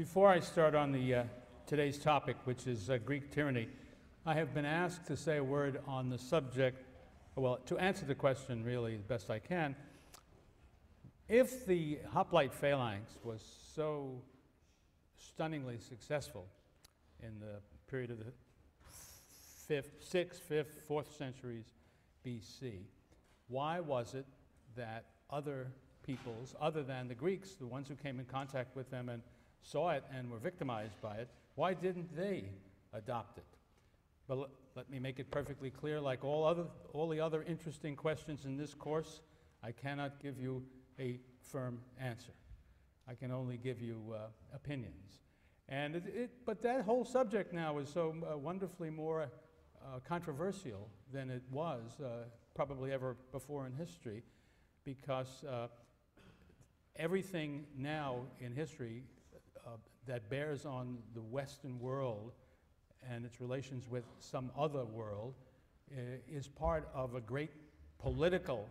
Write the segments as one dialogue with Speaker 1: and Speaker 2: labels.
Speaker 1: Before I start on today's topic, which is Greek tyranny, I have been asked to say a word on the subject, well, to answer the question really as best I can. If the hoplite phalanx was so stunningly successful in the period of the 6th, 5th, 4th centuries BC, why was it that other peoples, other than the Greeks, the ones who came in contact with them and saw it and were victimized by it, why didn't they adopt it? But let me make it perfectly clear, like all the other interesting questions in this course, I cannot give you a firm answer. I can only give you opinions. And but that whole subject now is so wonderfully more controversial than it was probably ever before in history, because everything now in history that bears on the Western world and its relations with some other world is part of a great political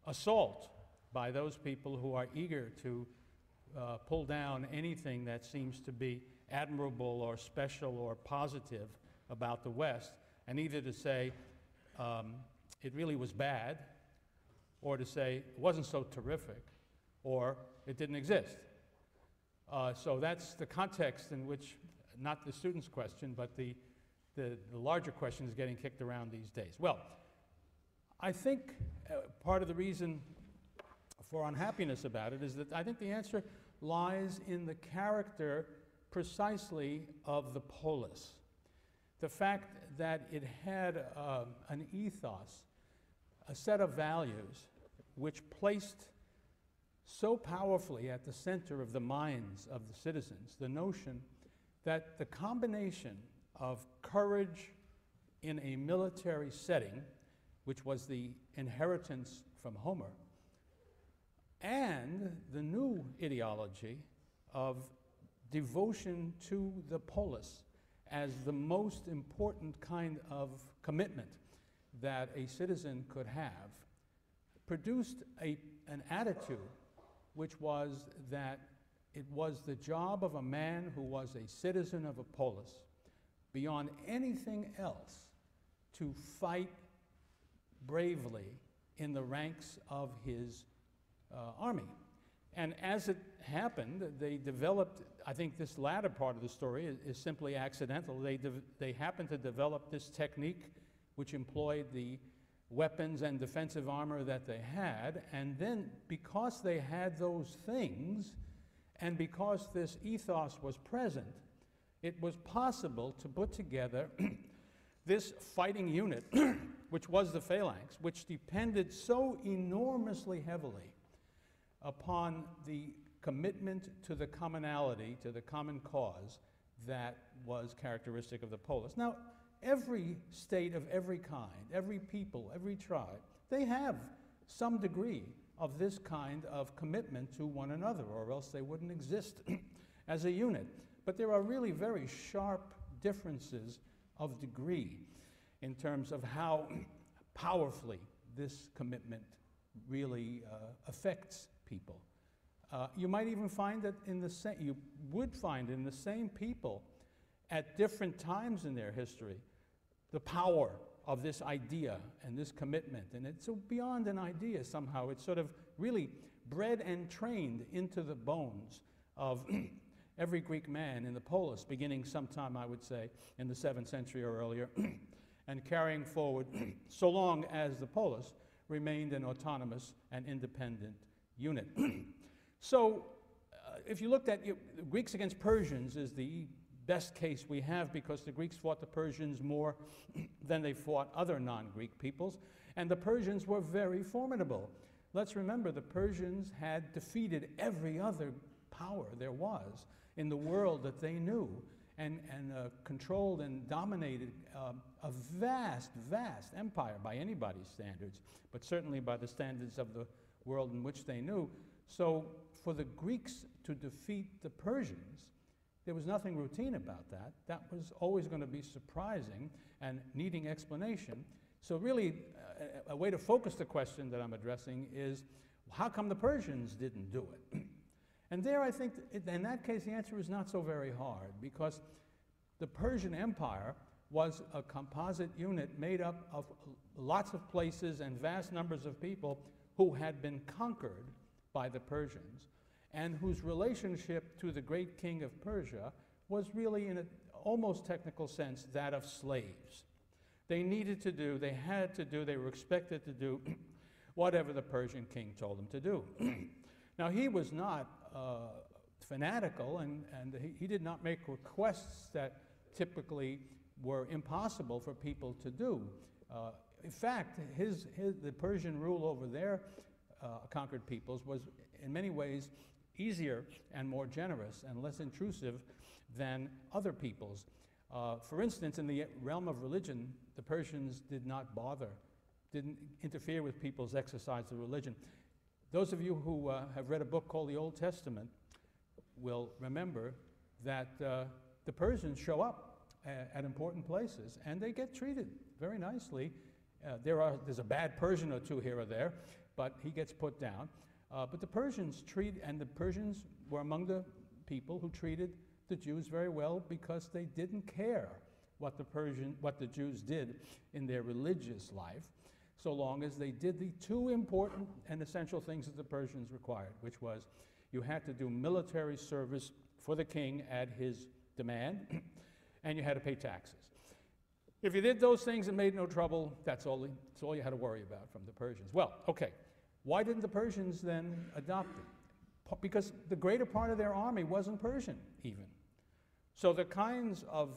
Speaker 1: assault by those people who are eager to pull down anything that seems to be admirable or special or positive about the West, and either to say it really was bad, or to say it wasn't so terrific, or it didn't exist. So that's the context in which, not the student's question, but the larger question is getting kicked around these days. Well, I think part of the reason for unhappiness about it is that I think the answer lies in the character precisely of the polis. The fact that it had an ethos, a set of values, which placed so powerfully at the center of the minds of the citizens the notion that the combination of courage in a military setting, which was the inheritance from Homer, and the new ideology of devotion to the polis as the most important kind of commitment that a citizen could have, produced an attitude which was that it was the job of a man who was a citizen of a polis, beyond anything else, to fight bravely in the ranks of his army. And as it happened, they developed, I think this latter part of the story is simply accidental. They happened to develop this technique which employed the weapons and defensive armor that they had, and then because they had those things, and because this ethos was present, it was possible to put together this fighting unit, which was the phalanx, which depended so enormously heavily upon the commitment to the commonality, to the common cause that was characteristic of the polis. Now, every state of every kind, every people, every tribe, they have some degree of this kind of commitment to one another, or else they wouldn't exist as a unit. But there are really very sharp differences of degree in terms of how powerfully this commitment really affects people. You might even find that you would find in the same people at different times in their history the power of this idea and this commitment. And it's so beyond an idea somehow. It's sort of really bred and trained into the bones of every Greek man in the polis, beginning sometime, I would say, in the 7th century or earlier, and carrying forward so long as the polis remained an autonomous and independent unit. So if you looked at Greeks against Persians is the best case we have, because the Greeks fought the Persians more than they fought other non-Greek peoples, and the Persians were very formidable. Let's remember, the Persians had defeated every other power there was in the world that they knew, and controlled and dominated a vast, vast empire by anybody's standards, but certainly by the standards of the world in which they knew. So for the Greeks to defeat the Persians, there was nothing routine about that. That was always going to be surprising and needing explanation. So really, a way to focus the question that I'm addressing is, how come the Persians didn't do it? And there I think, in that case, the answer is not so very hard, because the Persian Empire was a composite unit made up of lots of places and vast numbers of people who had been conquered by the Persians, and whose relationship to the great king of Persia was really, in an almost technical sense, that of slaves. They needed to do, they had to do, they were expected to do whatever the Persian king told them to do. Now, he was not fanatical, and he did not make requests that typically were impossible for people to do. In fact, the Persian rule over their conquered peoples was in many ways easier and more generous and less intrusive than other peoples. For instance, in the realm of religion, the Persians did not bother, didn't interfere with people's exercise of religion. Those of you who have read a book called the Old Testament will remember that the Persians show up at important places, and they get treated very nicely. There's a bad Persian or two here or there, but he gets put down. But the Persians the Persians were among the people who treated the Jews very well, because they didn't care what the Jews did in their religious life, so long as they did the two important and essential things that the Persians required, which was you had to do military service for the king at his demand, and you had to pay taxes. If you did those things and made no trouble, that's all you had to worry about from the Persians. Well, okay, why didn't the Persians then adopt it? Because the greater part of their army wasn't Persian, even. So the kinds of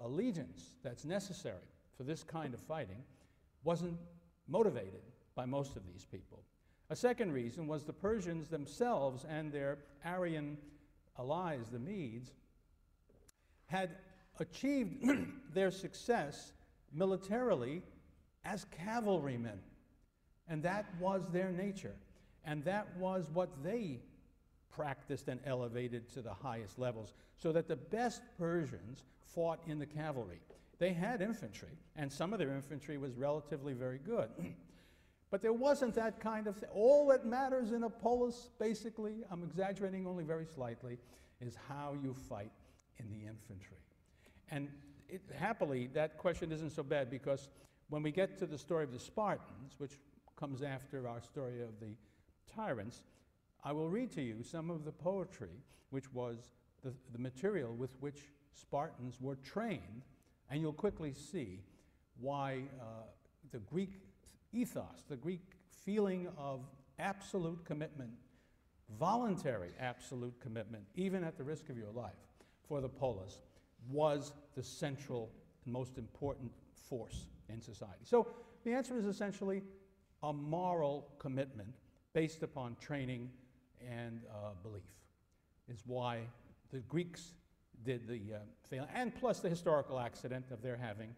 Speaker 1: allegiance that's necessary for this kind of fighting wasn't motivated by most of these people. A second reason was the Persians themselves and their Aryan allies, the Medes, had achieved their success militarily as cavalrymen. And that was their nature. And that was what they practiced and elevated to the highest levels, so that the best Persians fought in the cavalry. They had infantry, and some of their infantry was relatively very good. But there wasn't that kind of thing. All that matters in a polis, basically, I'm exaggerating only very slightly, is how you fight in the infantry. And happily, that question isn't so bad, because when we get to the story of the Spartans, which comes after our story of the tyrants, I will read to you some of the poetry, which was the material with which Spartans were trained, and you'll quickly see why the Greek ethos, the Greek feeling of absolute commitment, voluntary absolute commitment, even at the risk of your life, for the polis, was the central and most important force in society. So the answer is essentially a moral commitment based upon training and belief, is why the Greeks did the failing, and plus the historical accident of their having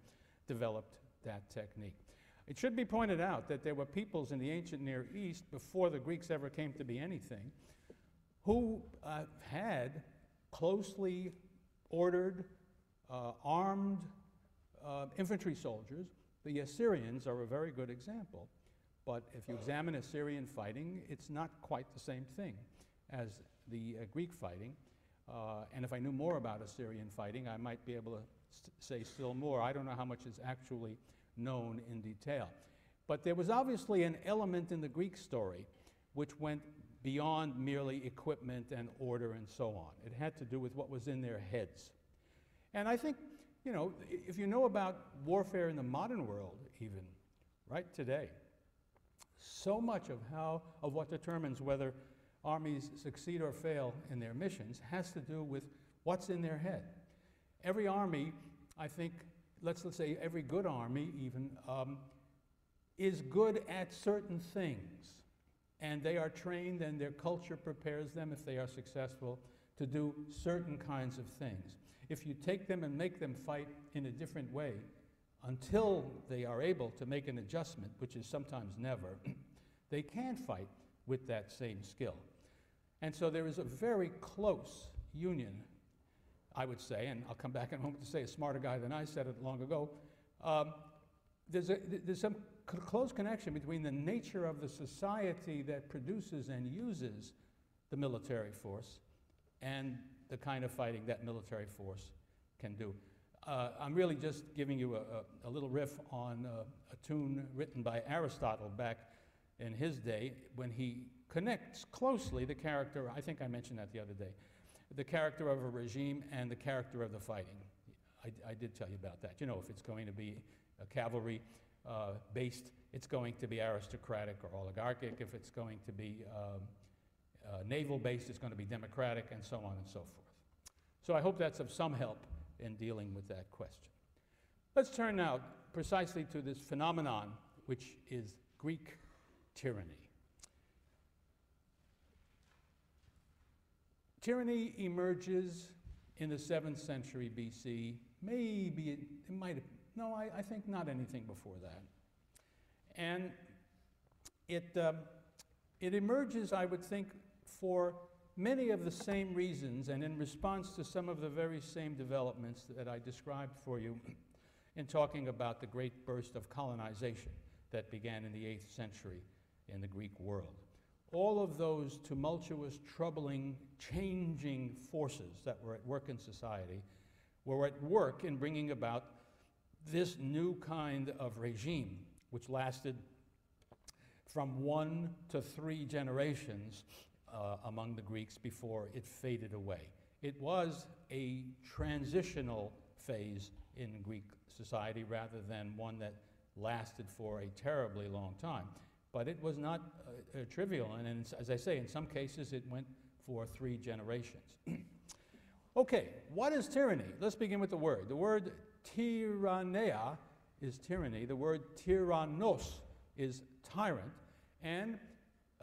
Speaker 1: developed that technique. It should be pointed out that there were peoples in the ancient Near East, before the Greeks ever came to be anything, who had closely ordered, armed infantry soldiers. The Assyrians are a very good example. But if you examine Assyrian fighting, it's not quite the same thing as the Greek fighting. And if I knew more about Assyrian fighting, I might be able to say still more. I don't know how much is actually known in detail. But there was obviously an element in the Greek story which went beyond merely equipment and order and so on. It had to do with what was in their heads. And I think, you know, if you know about warfare in the modern world even, right today, so much of what determines whether armies succeed or fail in their missions has to do with what's in their head. Every army, I think, let's say every good army even, is good at certain things. And they are trained, and their culture prepares them, if they are successful, to do certain kinds of things. If you take them and make them fight in a different way until they are able to make an adjustment, which is sometimes never, they can't fight with that same skill. And so there is a very close union, I would say, and I'll come back in a moment to say a smarter guy than I said it long ago. There's some close connection between the nature of the society that produces and uses the military force and the kind of fighting that military force can do. I'm really just giving you a little riff on a tune written by Aristotle back in his day when he connects closely the character, I think I mentioned that the other day, the character of a regime and the character of the fighting. I did tell you about that. You know, if it's going to be a cavalry based, it's going to be aristocratic or oligarchic. If it's going to be naval based, it's going to be democratic, and so on and so forth. So I hope that's of some help in dealing with that question. Let's turn now precisely to this phenomenon, which is Greek tyranny. Tyranny emerges in the 7th century BC. Maybe it might have, no, I think not anything before that. And it emerges, I would think, for many of the same reasons and in response to some of the very same developments that I described for you in talking about the great burst of colonization that began in the 8th century in the Greek world. All of those tumultuous, troubling, changing forces that were at work in society were at work in bringing about this new kind of regime, which lasted from 1 to 3 generations among the Greeks before it faded away. It was a transitional phase in Greek society rather than one that lasted for a terribly long time. But it was not trivial, and as I say, in some cases it went for 3 generations. Okay, what is tyranny? Let's begin with the word. The word tirannia is tyranny. The word tyrannos is tyrant, and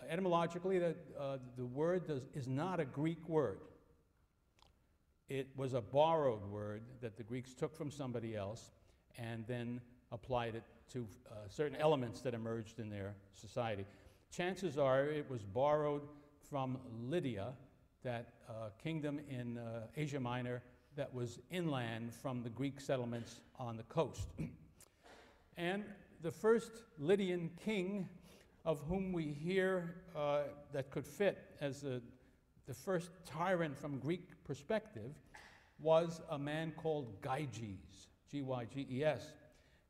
Speaker 1: etymologically the word is not a Greek word. It was a borrowed word that the Greeks took from somebody else and then applied it to certain elements that emerged in their society. Chances are it was borrowed from Lydia, that kingdom in Asia Minor that was inland from the Greek settlements on the coast. And the first Lydian king of whom we hear that could fit as the first tyrant from Greek perspective was a man called Gyges, G-Y-G-E-S,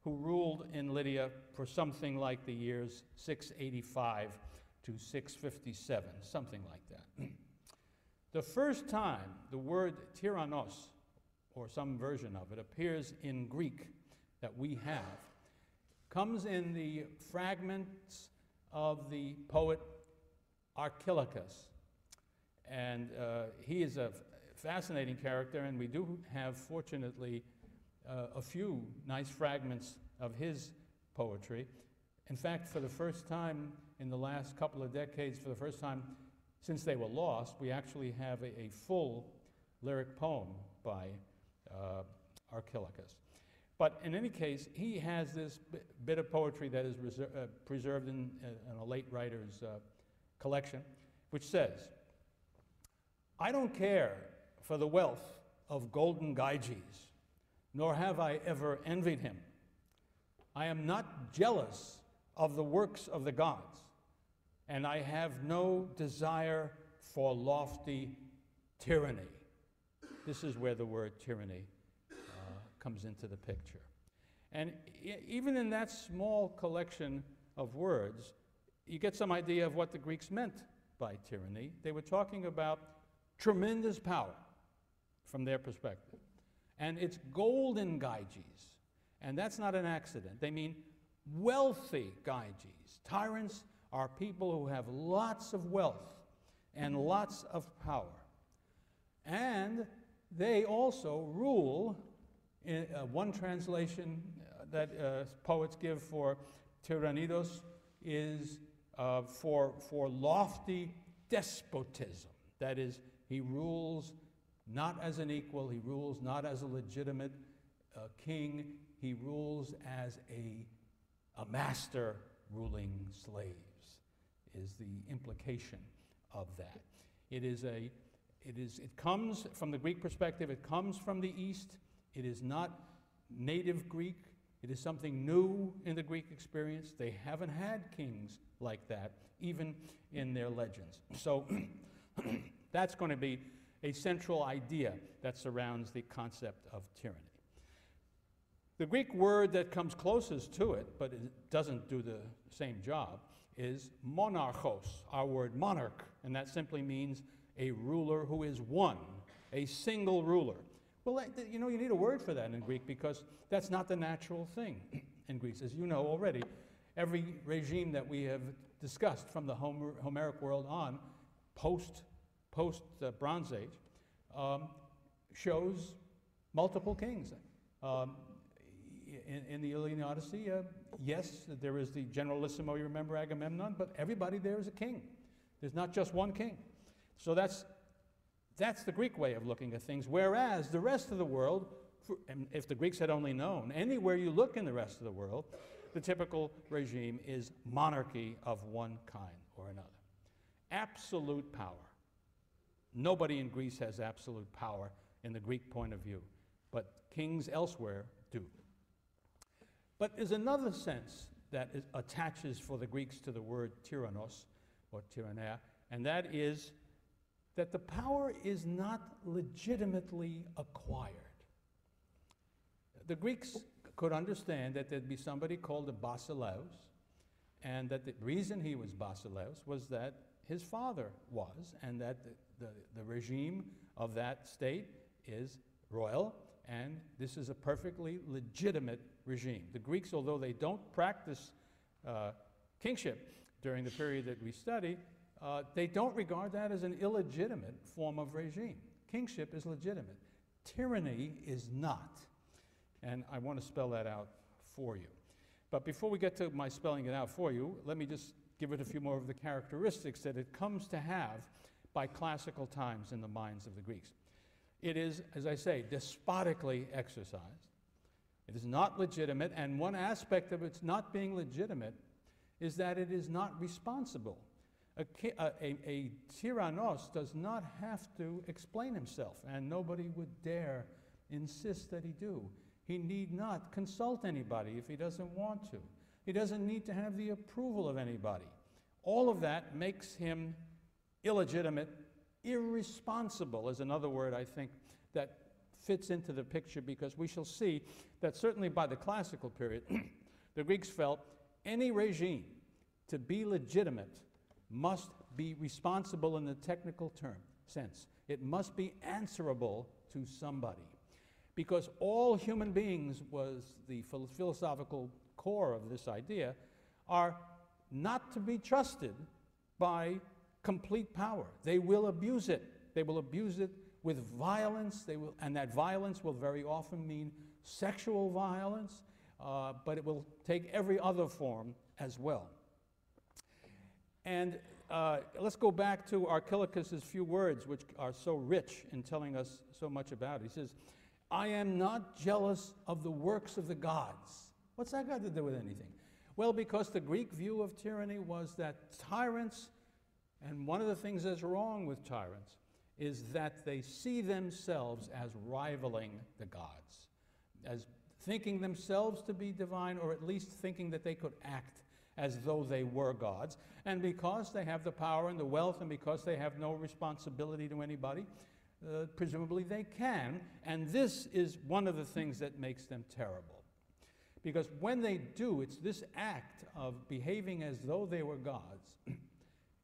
Speaker 1: who ruled in Lydia for something like the years 685 to 657, something like that. The first time the word tyrannos, or some version of it, appears in Greek that we have, comes in the fragments of the poet Archilochus. And he is a fascinating character, and we do have, fortunately, a few nice fragments of his poetry. In fact, for the first time in the last couple of decades, for the first time since they were lost, we actually have a full lyric poem by Archilochus. But in any case, he has this bit of poetry that is preserved in a late writer's collection, which says, "I don't care for the wealth of golden Gyges, nor have I ever envied him. I am not jealous of the works of the gods, and I have no desire for lofty tyranny." This is where the word tyranny comes into the picture. And even in that small collection of words, you get some idea of what the Greeks meant by tyranny. They were talking about tremendous power from their perspective. And it's golden Gyges, and that's not an accident. They mean wealthy Gyges. Tyrants are people who have lots of wealth and lots of power. And they also rule. In one translation that poets give for tyrannidos is for lofty despotism. That is, he rules not as an equal, he rules not as a legitimate king, he rules as a master ruling slaves, is the implication of that. It comes from the Greek perspective, it comes from the East. It is not native Greek. It is something new in the Greek experience. They haven't had kings like that, even in their legends. So that's going to be a central idea that surrounds the concept of tyranny. The Greek word that comes closest to it, but it doesn't do the same job, is monarchos, our word monarch, and that simply means a ruler who is one, a single ruler. Well, you know, you need a word for that in Greek because that's not the natural thing in Greece. As you know already, every regime that we have discussed from the Homeric world on, post Bronze Age, shows multiple kings. In the Iliad and Odyssey, yes, there is the generalissimo, you remember Agamemnon, but everybody there is a king. There's not just one king. So that's the Greek way of looking at things, whereas the rest of the world, and if the Greeks had only known, anywhere you look in the rest of the world, the typical regime is monarchy of one kind or another. Absolute power. Nobody in Greece has absolute power in the Greek point of view, but kings elsewhere do. But there's another sense that attaches for the Greeks to the word tyrannos, or tyrannia, and that is that the power is not legitimately acquired. The Greeks could understand that there'd be somebody called a basileus, and that the reason he was basileus was that his father was, and that the regime of that state is royal, and this is a perfectly legitimate regime. The Greeks, although they don't practice kingship during the period that we study, they don't regard that as an illegitimate form of regime. Kingship is legitimate. Tyranny is not. And I want to spell that out for you. But before we get to my spelling it out for you, let me just give it a few more of the characteristics that it comes to have by classical times in the minds of the Greeks. It is, as I say, despotically exercised. It is not legitimate, and one aspect of its not being legitimate is that it is not responsible. A tyrannos does not have to explain himself, and nobody would dare insist that he do. He need not consult anybody if he doesn't want to. He doesn't need to have the approval of anybody. All of that makes him illegitimate. Irresponsible is another word, I think, that fits into the picture, because we shall see that certainly by the classical period, the Greeks felt any regime to be legitimate must be responsible in the technical sense. It must be answerable to somebody. Because all human beings, was the philosophical core of this idea, are not to be trusted by complete power. They will abuse it. They will abuse it with violence, and that violence will very often mean sexual violence, but it will take every other form as well. And let's go back to Archilochus's few words, which are so rich in telling us so much about it. He says, "I am not jealous of the works of the gods." What's that got to do with anything? Well, because the Greek view of tyranny was that tyrants, and one of the things that's wrong with tyrants, is that they see themselves as rivaling the gods, as thinking themselves to be divine, or at least thinking that they could act as though they were gods. And because they have the power and the wealth, and because they have no responsibility to anybody, presumably they can. And this is one of the things that makes them terrible. Because when they do, it's this act of behaving as though they were gods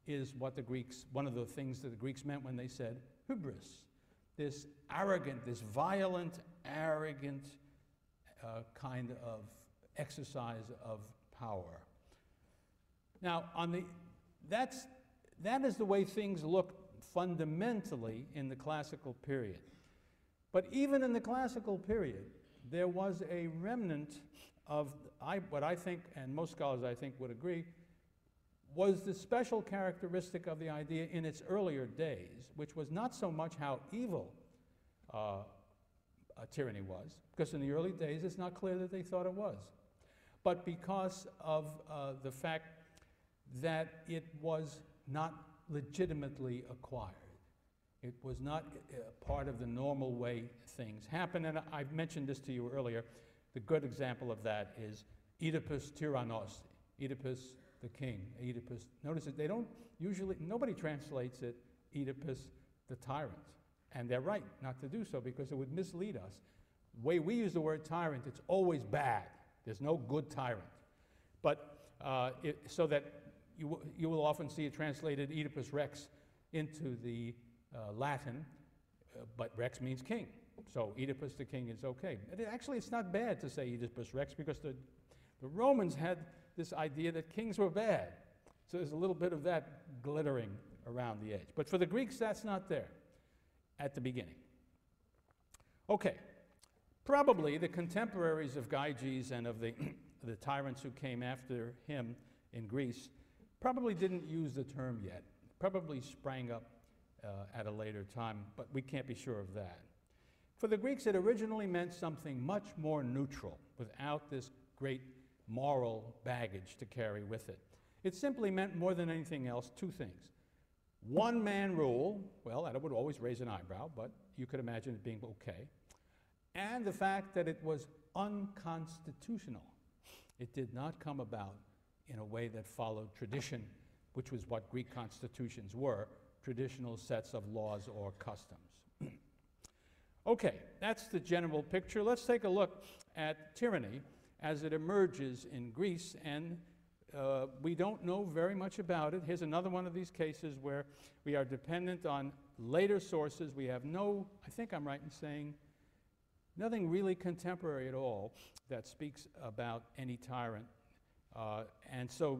Speaker 1: is what the Greeks, one of the things that the Greeks meant when they said hubris, this arrogant, this violent, arrogant kind of exercise of power. Now, that is the way things look fundamentally in the classical period. But even in the classical period, there was a remnant of what I think, and most scholars I think would agree, was the special characteristic of the idea in its earlier days, which was not so much how evil tyranny was, because in the early days it's not clear that they thought it was, but because of the fact that it was not legitimately acquired. It was not part of the normal way things happen, and I've mentioned this to you earlier. The good example of that is Oedipus tyrannos, Oedipus the king, Oedipus. Notice that they don't usually, nobody translates it Oedipus the tyrant. And they're right not to do so because it would mislead us. The way we use the word tyrant, it's always bad. There's no good tyrant. But so that you will often see it translated Oedipus Rex into the Latin, but Rex means king. So Oedipus the king is okay. Actually, it's not bad to say Oedipus Rex because the Romans had this idea that kings were bad. So there's a little bit of that glittering around the edge. But for the Greeks, that's not there at the beginning. Okay. Probably the contemporaries of Gyges and of the tyrants who came after him in Greece probably didn't use the term yet. Probably sprang up at a later time, but we can't be sure of that. For the Greeks, it originally meant something much more neutral, without this great moral baggage to carry with it. It simply meant more than anything else two things. One-man rule, well, that would always raise an eyebrow, but you could imagine it being okay. And the fact that it was unconstitutional. It did not come about in a way that followed tradition, which was what Greek constitutions were, traditional sets of laws or customs. Okay, that's the general picture. Let's take a look at tyranny as it emerges in Greece, and we don't know very much about it. Here's another one of these cases where we are dependent on later sources. We have no, I think I'm right in saying, nothing really contemporary at all that speaks about any tyrant. And so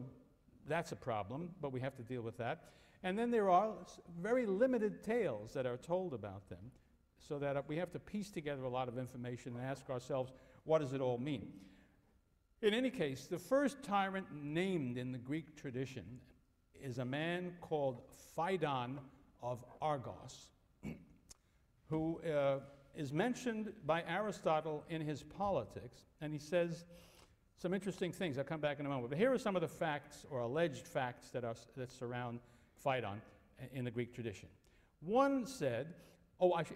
Speaker 1: that's a problem, but we have to deal with that. And then there are very limited tales that are told about them, so that we have to piece together a lot of information and ask ourselves, what does it all mean? In any case, the first tyrant named in the Greek tradition is a man called Phaedon of Argos, who is mentioned by Aristotle in his Politics, and he says some interesting things. I'll come back in a moment. But here are some of the facts, or alleged facts, that surround Phaedon in the Greek tradition. One said,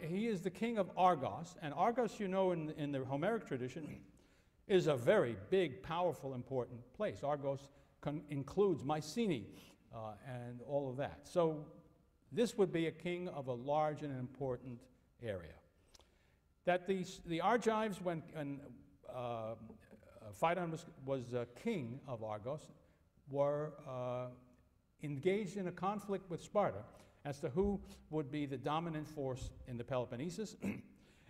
Speaker 1: he is the king of Argos, and Argos, you know, in the Homeric tradition, is a very big, powerful, important place. Argos includes Mycenae and all of that. So this would be a king of a large and important area. That the Argives, when Phaedon was king of Argos, were engaged in a conflict with Sparta as to who would be the dominant force in the Peloponnesus.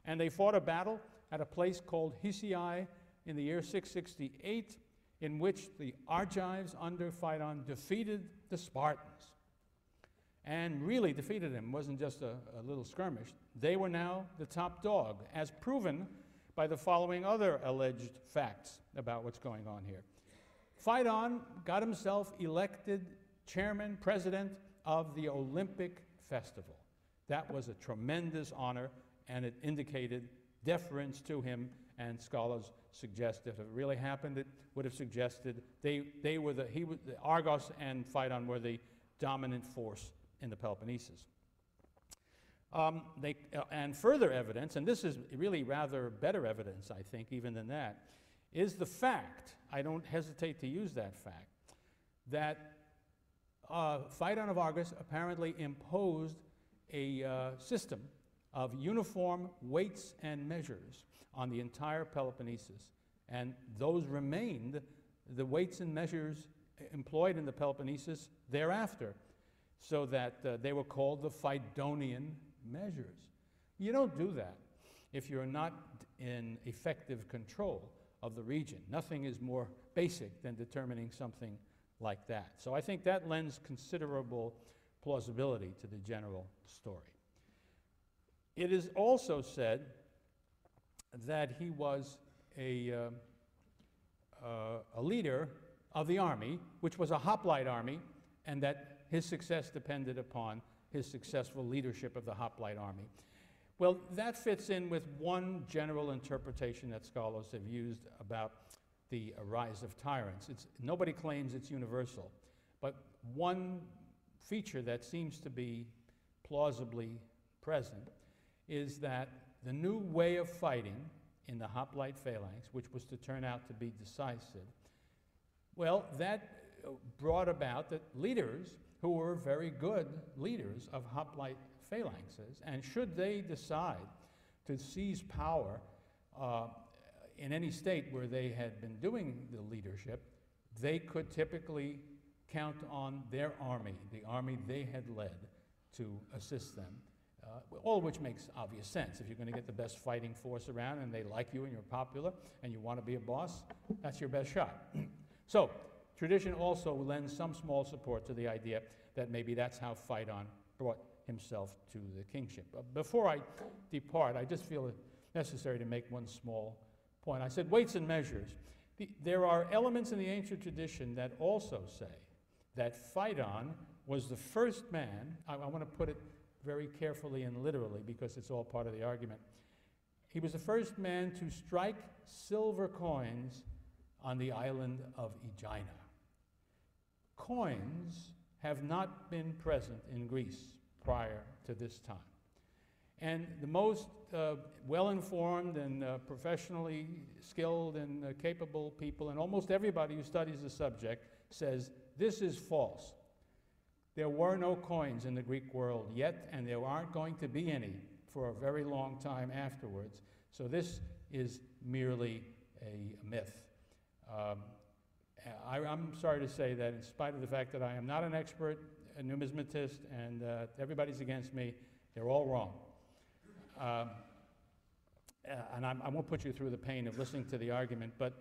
Speaker 1: And they fought a battle at a place called Hysiae in the year 668, in which the Argives under Phaedon defeated the Spartans. And really defeated them. It wasn't just a little skirmish. They were now the top dog, as proven by the following other alleged facts about what's going on here. Phaedon got himself elected chairman, president of the Olympic Festival. That was a tremendous honor, and it indicated deference to him, and scholars suggest if it really happened, it would have suggested Argos and Phaedon were the dominant force in the Peloponnesus. And further evidence, and this is really rather better evidence, I think, even than that, is the fact, I don't hesitate to use that fact, that Phaedon of Argos apparently imposed a system of uniform weights and measures on the entire Peloponnesus, and those remained the weights and measures employed in the Peloponnesus thereafter, so that they were called the Phaedonian measures. You don't do that if you're not in effective control of the region. Nothing is more basic than determining something like that. So I think that lends considerable plausibility to the general story. It is also said that he was a leader of the army, which was a hoplite army, and that his success depended upon his successful leadership of the hoplite army. Well, that fits in with one general interpretation that scholars have used about the rise of tyrants. Nobody claims it's universal, but one feature that seems to be plausibly present is that the new way of fighting in the hoplite phalanx, which was to turn out to be decisive, well, that brought about that leaders who were very good leaders of hoplite phalanxes, and should they decide to seize power in any state where they had been doing the leadership, they could typically count on their army, the army they had led, to assist them, all of which makes obvious sense. If you're going to get the best fighting force around and they like you and you're popular and you want to be a boss, that's your best shot. So tradition also lends some small support to the idea that maybe that's how Phaidon brought himself to the kingship. Before I depart, I just feel it necessary to make one small point. I said weights and measures. There are elements in the ancient tradition that also say that Phaidon was the first man, I want to put it very carefully and literally because it's all part of the argument. He was the first man to strike silver coins on the island of Aegina. Coins have not been present in Greece prior to this time. And the most well-informed and professionally skilled and capable people, and almost everybody who studies the subject, says this is false. There were no coins in the Greek world yet, and there aren't going to be any for a very long time afterwards. So this is merely a myth. I'm sorry to say that in spite of the fact that I am not an expert, a numismatist, and everybody's against me, they're all wrong. And I won't put you through the pain of listening to the argument, but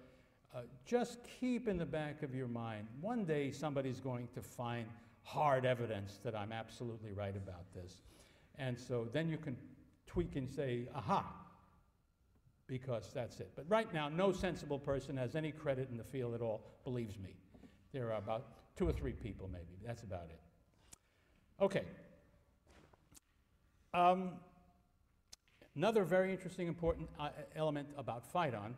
Speaker 1: just keep in the back of your mind, one day somebody's going to find hard evidence that I'm absolutely right about this. And so then you can tweak and say, aha, because that's it. But right now, no sensible person has any credit in the field at all, believes me. There are about 2 or 3 people maybe, that's about it. Okay. Another very interesting, important element about Phaidon,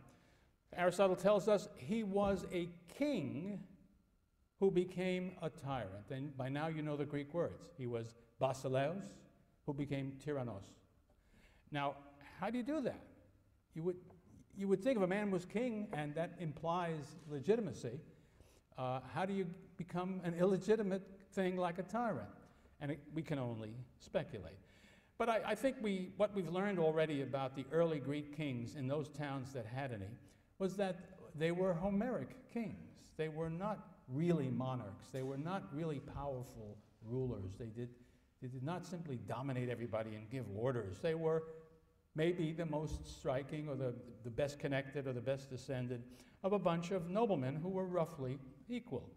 Speaker 1: Aristotle tells us he was a king who became a tyrant. And by now you know the Greek words. He was basileus, who became tyrannos. Now, how do you do that? You would think if a man was king, and that implies legitimacy, how do you become an illegitimate thing like a tyrant? And we can only speculate. But I think what we've learned already about the early Greek kings in those towns that had any was that they were Homeric kings. They were not really monarchs. They were not really powerful rulers. They did not simply dominate everybody and give orders. They were maybe the most striking or the best connected or the best descended of a bunch of noblemen who were roughly equal.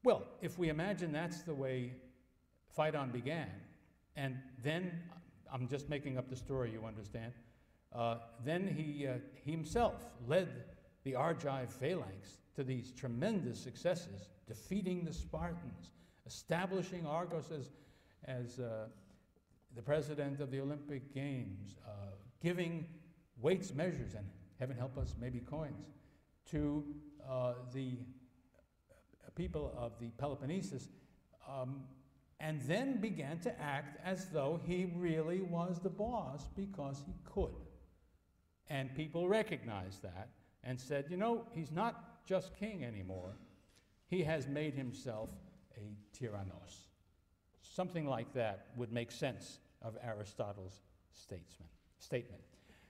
Speaker 1: Well, if we imagine that's the way Phaidon began, and then, I'm just making up the story, you understand, then he himself led the Argive phalanx to these tremendous successes, defeating the Spartans, establishing Argos as the president of the Olympic Games, giving weights, measures, and heaven help us, maybe coins, to the people of the Peloponnesus, and then began to act as though he really was the boss because he could. And people recognized that and said, you know, he's not just king anymore. He has made himself a tyrannos. Something like that would make sense of Aristotle's statement.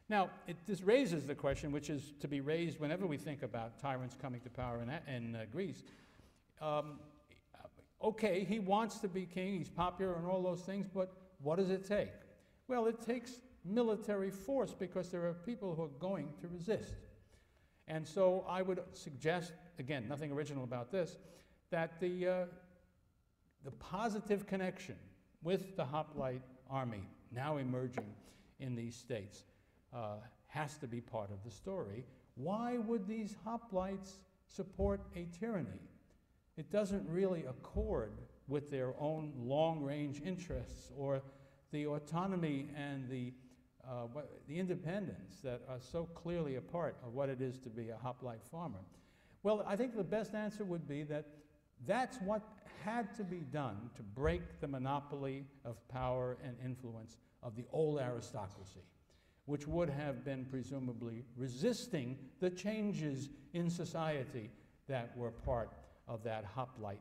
Speaker 1: Now, this raises the question, which is to be raised whenever we think about tyrants coming to power in Greece. Okay, he wants to be king, he's popular and all those things, but what does it take? Well, it takes military force because there are people who are going to resist. And so I would suggest, again, nothing original about this, that the positive connection with the hoplite army now emerging in these states has to be part of the story. Why would these hoplites support a tyranny? It doesn't really accord with their own long-range interests or the autonomy and the independence that are so clearly a part of what it is to be a hoplite farmer. Well, I think the best answer would be that that's what had to be done to break the monopoly of power and influence of the old aristocracy, which would have been presumably resisting the changes in society that were part of that hoplite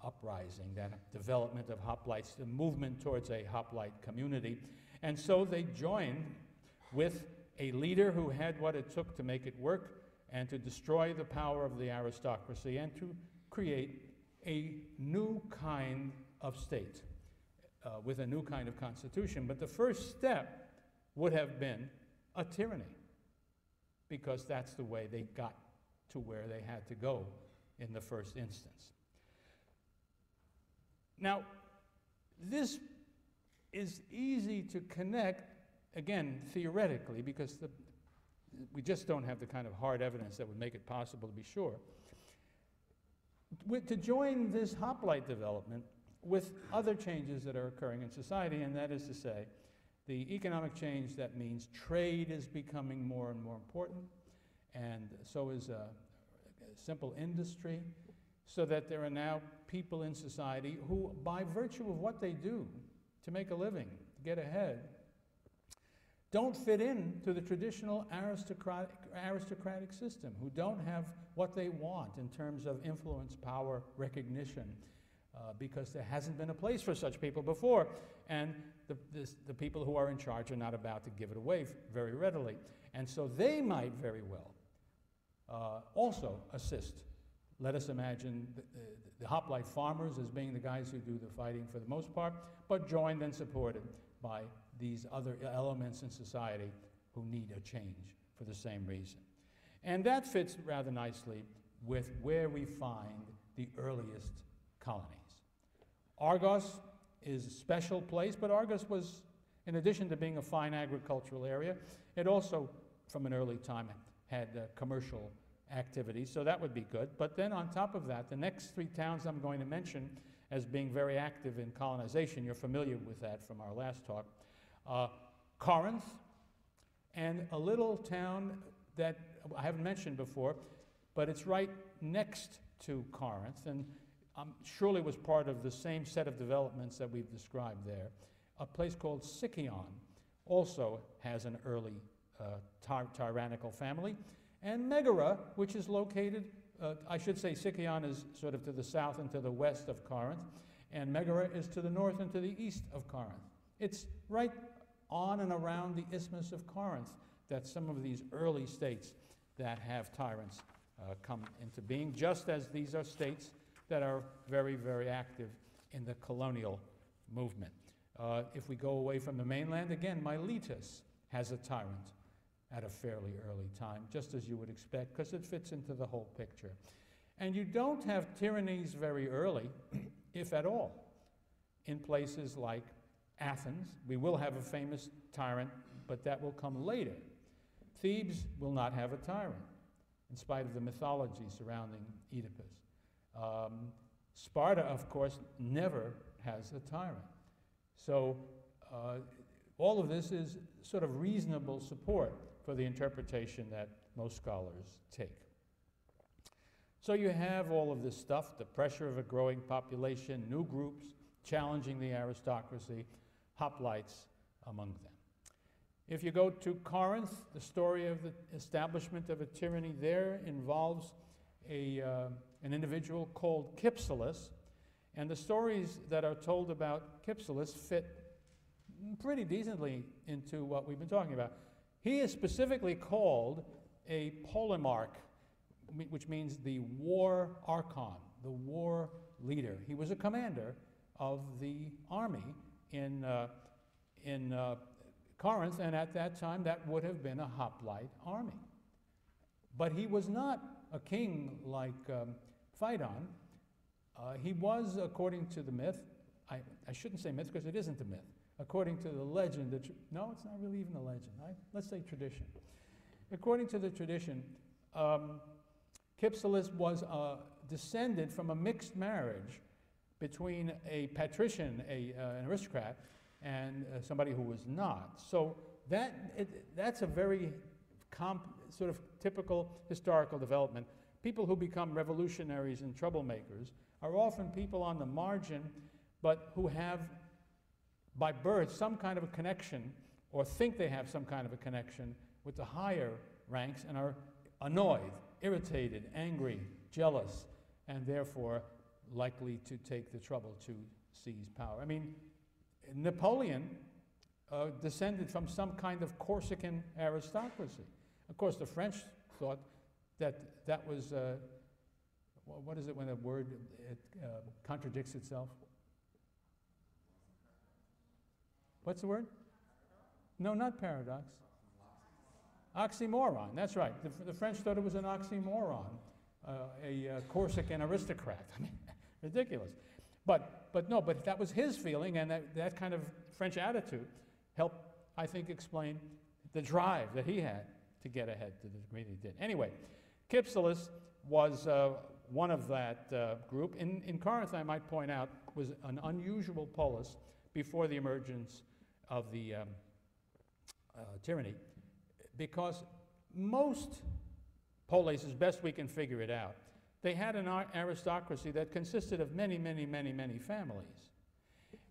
Speaker 1: uprising, that development of hoplites, the movement towards a hoplite community. And so they joined with a leader who had what it took to make it work and to destroy the power of the aristocracy and to create a new kind of state with a new kind of constitution. But the first step would have been a tyranny, because that's the way they got to where they had to go in the first instance. Now, this is easy to connect, again, theoretically, because we just don't have the kind of hard evidence that would make it possible to be sure. To join this hoplite development with other changes that are occurring in society, and that is to say, the economic change that means trade is becoming more and more important, and so is a simple industry, so that there are now people in society who, by virtue of what they do to make a living, to get ahead, don't fit in to the traditional aristocratic system, who don't have what they want in terms of influence, power, recognition, because there hasn't been a place for such people before, and the people who are in charge are not about to give it away very readily. And so they might very well also assist. Let us imagine the hoplite farmers as being the guys who do the fighting for the most part, but joined and supported by these other elements in society who need a change for the same reason. And that fits rather nicely with where we find the earliest colonies. Argos is a special place, but Argos was, in addition to being a fine agricultural area, it also, from an early time, had commercial activities, so that would be good. But then on top of that, the next three towns I'm going to mention as being very active in colonization, you're familiar with that from our last talk, Corinth, and a little town that I haven't mentioned before, but it's right next to Corinth, and surely was part of the same set of developments that we've described there. A place called Sicyon also has an early tyrannical family. And Megara, which is located, I should say Sicyon is sort of to the south and to the west of Corinth, and Megara is to the north and to the east of Corinth. It's right on and around the Isthmus of Corinth that some of these early states that have tyrants come into being, just as these are states that are very, very active in the colonial movement. If we go away from the mainland, again, Miletus has a tyrant at a fairly early time, just as you would expect, because it fits into the whole picture. And you don't have tyrannies very early, if at all, in places like Athens. We will have a famous tyrant, but that will come later. Thebes will not have a tyrant, in spite of the mythology surrounding Oedipus. Sparta, of course, never has a tyrant. So all of this is sort of reasonable support for the interpretation that most scholars take. So you have all of this stuff, the pressure of a growing population, new groups challenging the aristocracy, hoplites among them. If you go to Corinth, the story of the establishment of a tyranny there involves an individual called Cypselus, and the stories that are told about Cypselus fit pretty decently into what we've been talking about. He is specifically called a polemarch, which means the war archon, the war leader. He was a commander of the army in Corinth, and at that time that would have been a hoplite army. But he was not a king like Phaedon. He was, according to the myth, I shouldn't say myth because it isn't a myth, according to the legend, no, it's not really even a legend, right? Let's say tradition. According to the tradition, Cypselus was descended from a mixed marriage between a patrician, an aristocrat, and somebody who was not. So that's a very sort of typical historical development. People who become revolutionaries and troublemakers are often people on the margin, but who have, by birth, some kind of a connection, or think they have some kind of a connection with the higher ranks, and are annoyed, irritated, angry, jealous, and therefore likely to take the trouble to seize power. I mean, Napoleon descended from some kind of Corsican aristocracy. Of course, the French thought that that was, what is it when a word contradicts itself? What's the word? No, not paradox. Oxymoron, that's right. The French thought it was an oxymoron, a Corsican aristocrat. I mean, ridiculous. But that was his feeling, and that kind of French attitude helped, I think, explain the drive that he had to get ahead to the degree that he did. Anyway, Cypselus was one of that group. In Corinth, I might point out, was an unusual polis before the emergence of the tyranny, because most polis, as best we can figure it out, they had an aristocracy that consisted of many, many, many, many families.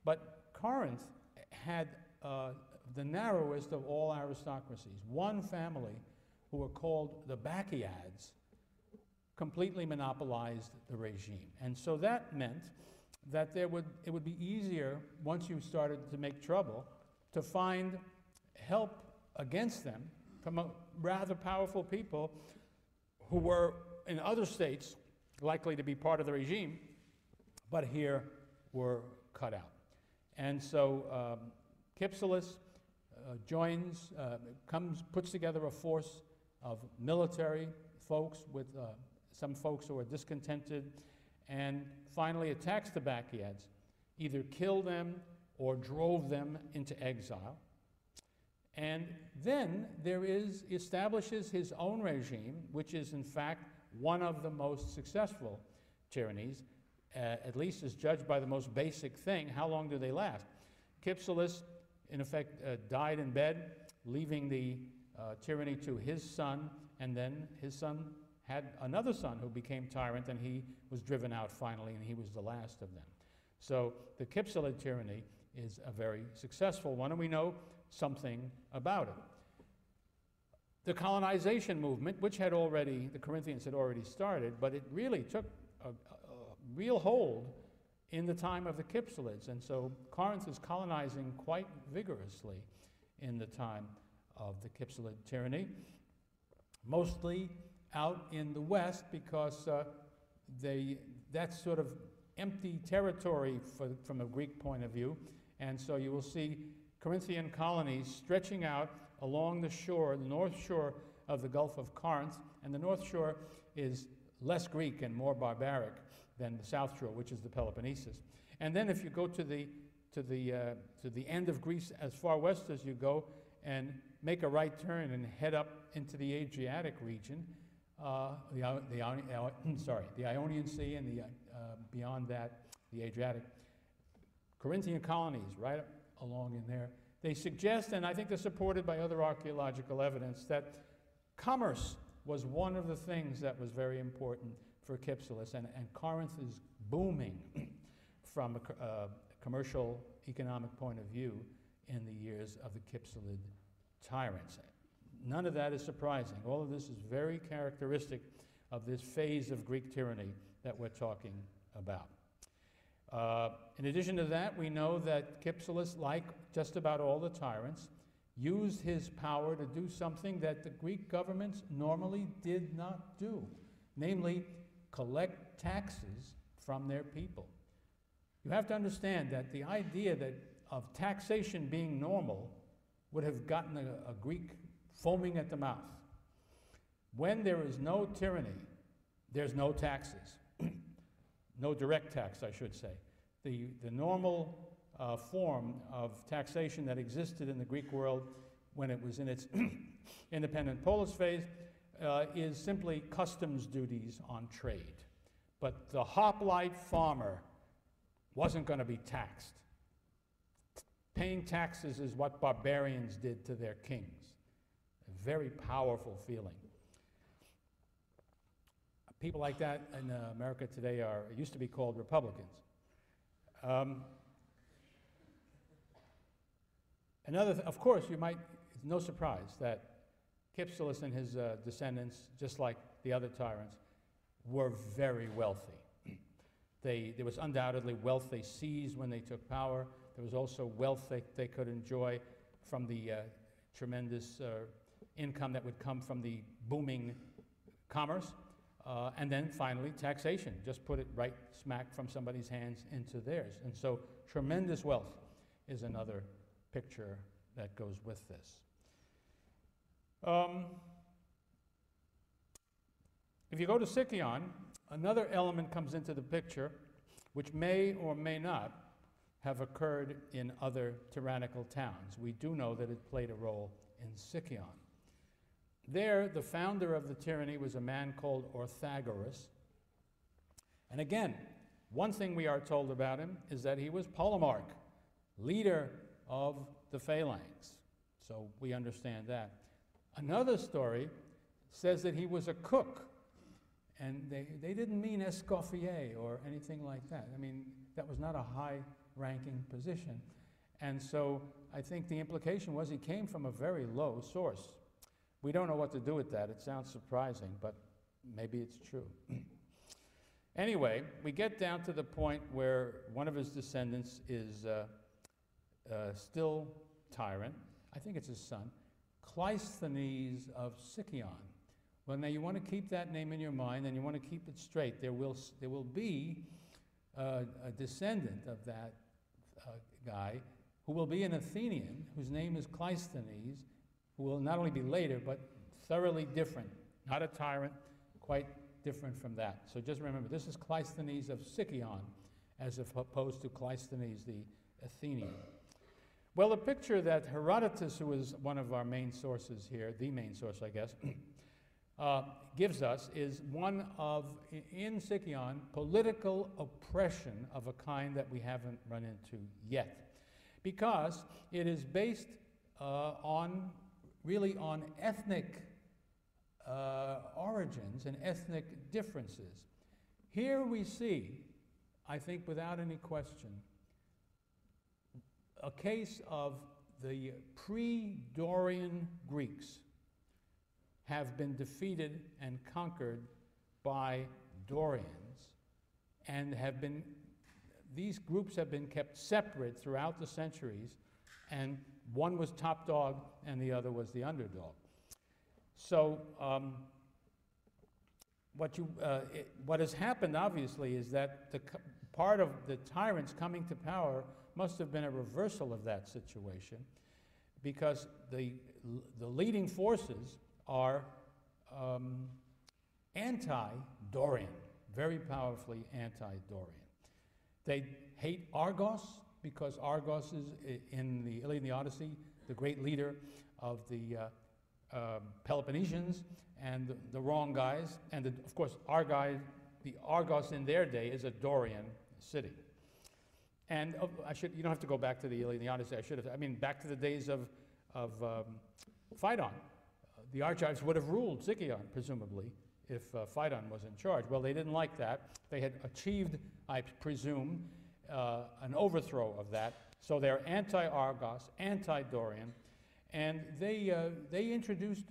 Speaker 1: But Corinth had the narrowest of all aristocracies. One family, who were called the Bacchiads, completely monopolized the regime. And so that meant that it would be easier, once you started to make trouble, to find help against them from rather powerful people who were in other states likely to be part of the regime, but here were cut out. And so Cypselus puts together a force of military folks with some folks who are discontented, and finally attacks the Bacchiads, either killed them or drove them into exile. And then establishes his own regime, which is in fact one of the most successful tyrannies, at least as judged by the most basic thing: how long do they last? Cypselus, in effect, died in bed, leaving the tyranny to his son, and then his son had another son who became tyrant, and he was driven out finally, and he was the last of them. So the Cypselid tyranny is a very successful one, and we know something about it. The colonization movement, which the Corinthians had already started, but it really took a real hold in the time of the Cypselids, and so Corinth is colonizing quite vigorously in the time of the Cypselid tyranny, mostly out in the west, because that's sort of empty territory from a Greek point of view, and so you will see Corinthian colonies stretching out along the shore, the north shore of the Gulf of Corinth, and the north shore is less Greek and more barbaric than the south shore, which is the Peloponnesus. And then if you go to the end of Greece, as far west as you go, and make a right turn and head up into the Adriatic region, the Ionian Sea, and beyond that, the Adriatic. Corinthian colonies right along in there. They suggest, and I think they're supported by other archaeological evidence, that commerce was one of the things that was very important for Cypselus, and Corinth is booming from a commercial, economic point of view in the years of the Cypselid tyrants. None of that is surprising. All of this is very characteristic of this phase of Greek tyranny that we're talking about. In addition to that, we know that Cypselus, like just about all the tyrants, used his power to do something that the Greek governments normally did not do, namely collect taxes from their people. You have to understand that the idea of taxation being normal would have gotten a Greek foaming at the mouth. When there is no tyranny, there's no taxes. No direct tax, I should say. The normal form of taxation that existed in the Greek world when it was in its independent polis phase is simply customs duties on trade. But the hoplite farmer wasn't going to be taxed. Paying taxes is what barbarians did to their kings. A very powerful feeling. People like that in America today used to be called Republicans. Of course, it's no surprise that Cypselus and his descendants, just like the other tyrants, were very wealthy. There was undoubtedly wealth they seized when they took power. There was also wealth they could enjoy from the tremendous income that would come from the booming commerce. And then finally, taxation. Just put it right smack from somebody's hands into theirs. And so tremendous wealth is another picture that goes with this. If you go to Sicyon, another element comes into the picture which may or may not have occurred in other tyrannical towns. We do know that it played a role in Sicyon. There, the founder of the tyranny was a man called Orthagoras. And again, one thing we are told about him is that he was polemarch, leader of the phalanx. So we understand that. Another story says that he was a cook. And they didn't mean escoffier or anything like that. I mean, that was not a high-ranking position. And so I think the implication was he came from a very low source. We don't know what to do with that. It sounds surprising, but maybe it's true. Anyway, we get down to the point where one of his descendants is still tyrant. I think it's his son, Cleisthenes of Sicyon. Well, now you want to keep that name in your mind, and you want to keep it straight. There will be a descendant of that guy who will be an Athenian, whose name is Cleisthenes, who will not only be later, but thoroughly different. Not a tyrant, quite different from that. So just remember, this is Cleisthenes of Sicyon, as opposed to Cleisthenes the Athenian. Well, the picture that Herodotus, who is one of our main sources here, the main source, I guess, gives us is one of, in Sicyon, political oppression of a kind that we haven't run into yet. Because it is based really on ethnic origins and ethnic differences. Here we see, I think without any question, a case of the pre-Dorian Greeks have been defeated and conquered by Dorians, and these groups have been kept separate throughout the centuries, and one was top dog and the other was the underdog. So what has happened, obviously, is that part of the tyrants coming to power must have been a reversal of that situation, because the leading forces are anti-Dorian, very powerfully anti-Dorian. They hate Argos, because Argos is, in the Iliad and the Odyssey, the great leader of the Peloponnesians, and the wrong guys. And of course, the Argos in their day is a Dorian city. And you don't have to go back to the Iliad and the Odyssey. Back to the days of Phaedon. The Argives would have ruled Sicyon, presumably, if Phaedon was in charge. Well, they didn't like that. They had achieved, I presume, an overthrow of that. So they're anti-Argos, anti-Dorian, and they introduced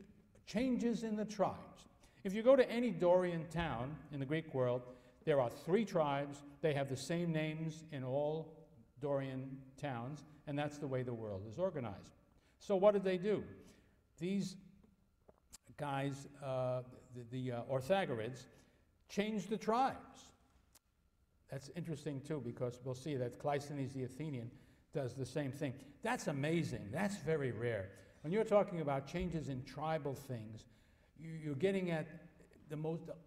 Speaker 1: changes in the tribes. If you go to any Dorian town in the Greek world, there are 3 tribes. They have the same names in all Dorian towns, and that's the way the world is organized. So what did they do? These guys, the Orthagorids, changed the tribes. That's interesting too, because we'll see that Cleisthenes the Athenian does the same thing. That's amazing. That's very rare. When you're talking about changes in tribal things, you're getting at the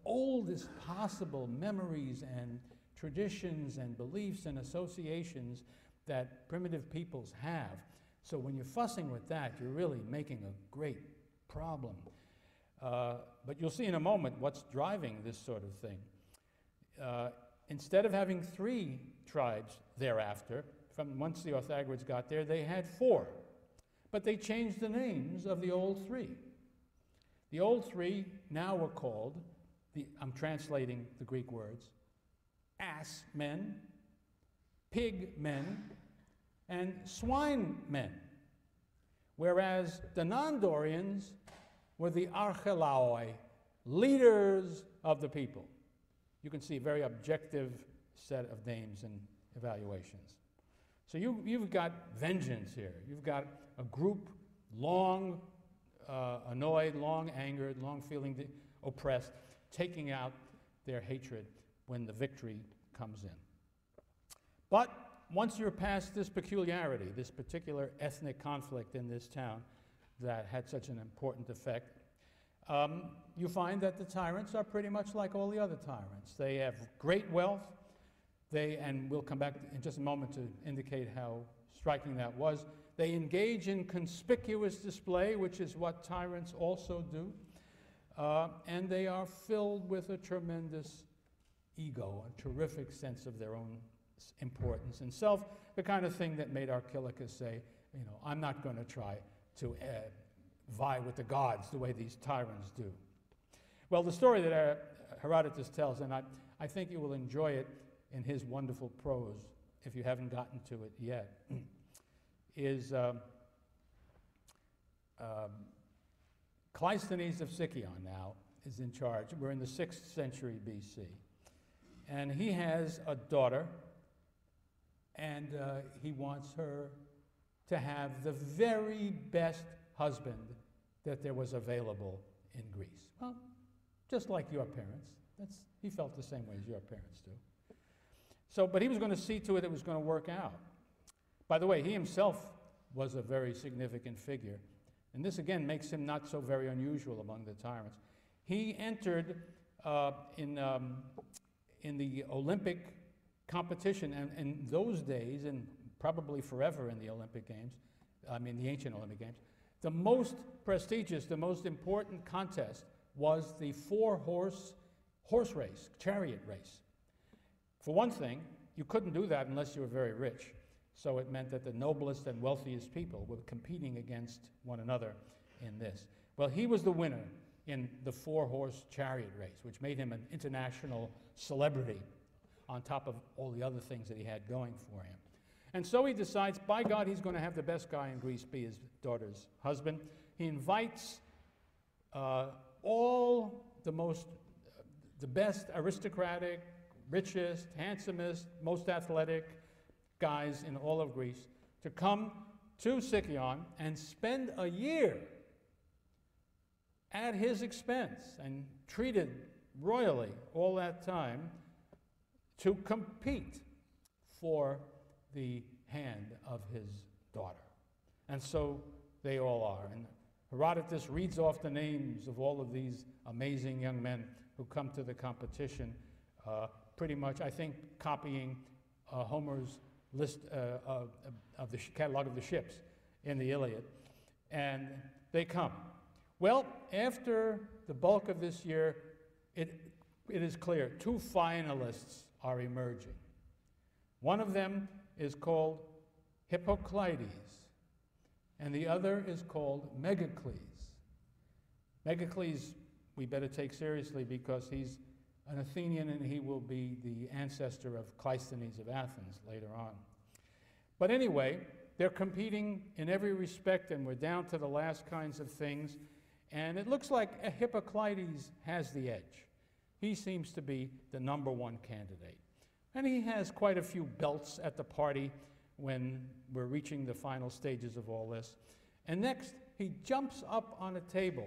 Speaker 1: oldest possible memories and traditions and beliefs and associations that primitive peoples have. So when you're fussing with that, you're really making a great problem. But you'll see in a moment what's driving this sort of thing. Instead of having 3 tribes thereafter, from once the Orthagorids got there, they had 4. But they changed the names of the old 3. The old 3 now were called, I'm translating the Greek words, ass men, pig men, and swine men. Whereas the non-Dorians were the archelaoi, leaders of the people. You can see a very objective set of names and evaluations. So you've got vengeance here. You've got a group long annoyed, long angered, long feeling oppressed, taking out their hatred when the victory comes in. But once you're past this peculiarity, this particular ethnic conflict in this town that had such an important effect, you find that the tyrants are pretty much like all the other tyrants. They have great wealth. And we'll come back in just a moment to indicate how striking that was. They engage in conspicuous display, which is what tyrants also do. And they are filled with a tremendous ego, a terrific sense of their own importance and self, the kind of thing that made Archilochus say, you know, I'm not going to try to vie with the gods the way these tyrants do. Well, the story that Herodotus tells, and I think you will enjoy it in his wonderful prose, if you haven't gotten to it yet, is Cleisthenes of Sicyon now is in charge. We're in the 6th century BC. And he has a daughter, and he wants her to have the very best husband that there was available in Greece. Well, just like your parents. He felt the same way as your parents do. So, but he was going to see to it was going to work out. By the way, he himself was a very significant figure. And this, again, makes him not so very unusual among the tyrants. He entered in the Olympic competition, and in those days, and probably forever in the Olympic Games, the ancient Olympic Games, the most prestigious, the most important contest was the 4-horse race, chariot race. For one thing, you couldn't do that unless you were very rich. So it meant that the noblest and wealthiest people were competing against one another in this. Well, he was the winner in the 4-horse chariot race, which made him an international celebrity on top of all the other things that he had going for him. And so he decides, by God, he's going to have the best guy in Greece be his daughter's husband. He invites all the best aristocratic, richest, handsomest, most athletic guys in all of Greece to come to Sicyon and spend a year at his expense and treated royally all that time to compete for the hand of his daughter. And so they all are. And Herodotus reads off the names of all of these amazing young men who come to the competition, pretty much, I think, copying Homer's list of the catalog of the ships in the Iliad. And they come. Well, after the bulk of this year, it is clear 2 finalists are emerging. One of them is called Hippocleides, and the other is called Megacles. Megacles we better take seriously because he's an Athenian and he will be the ancestor of Cleisthenes of Athens later on. But anyway, they're competing in every respect, and we're down to the last kinds of things, and it looks like Hippocleides has the edge. He seems to be the #1 candidate. And he has quite a few belts at the party when we're reaching the final stages of all this. And next, he jumps up on a table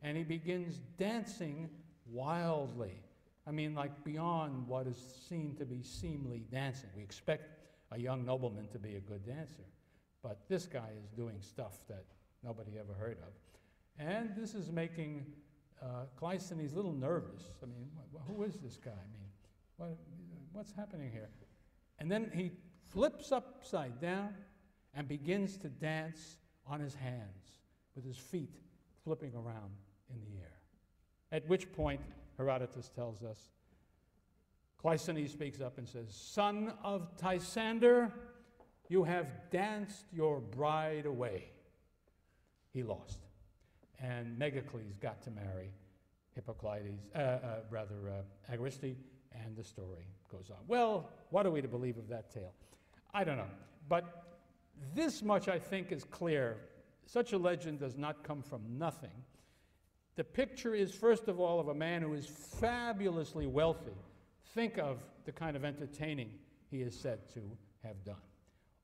Speaker 1: and he begins dancing wildly. I mean, like beyond what is seen to be seemly dancing. We expect a young nobleman to be a good dancer, but this guy is doing stuff that nobody ever heard of. And this is making Cleisthenes a little nervous. I mean, who is this guy? I mean, what's happening here? And then he flips upside down and begins to dance on his hands with his feet flipping around in the air. At which point, Herodotus tells us, Cleisthenes speaks up and says, "Son of Tysander, you have danced your bride away." He lost. And Megacles got to marry Hippocleides, Agreste, and the story goes on. Well, what are we to believe of that tale? I don't know. But this much, I think, is clear. Such a legend does not come from nothing. The picture is, first of all, of a man who is fabulously wealthy. Think of the kind of entertaining he is said to have done.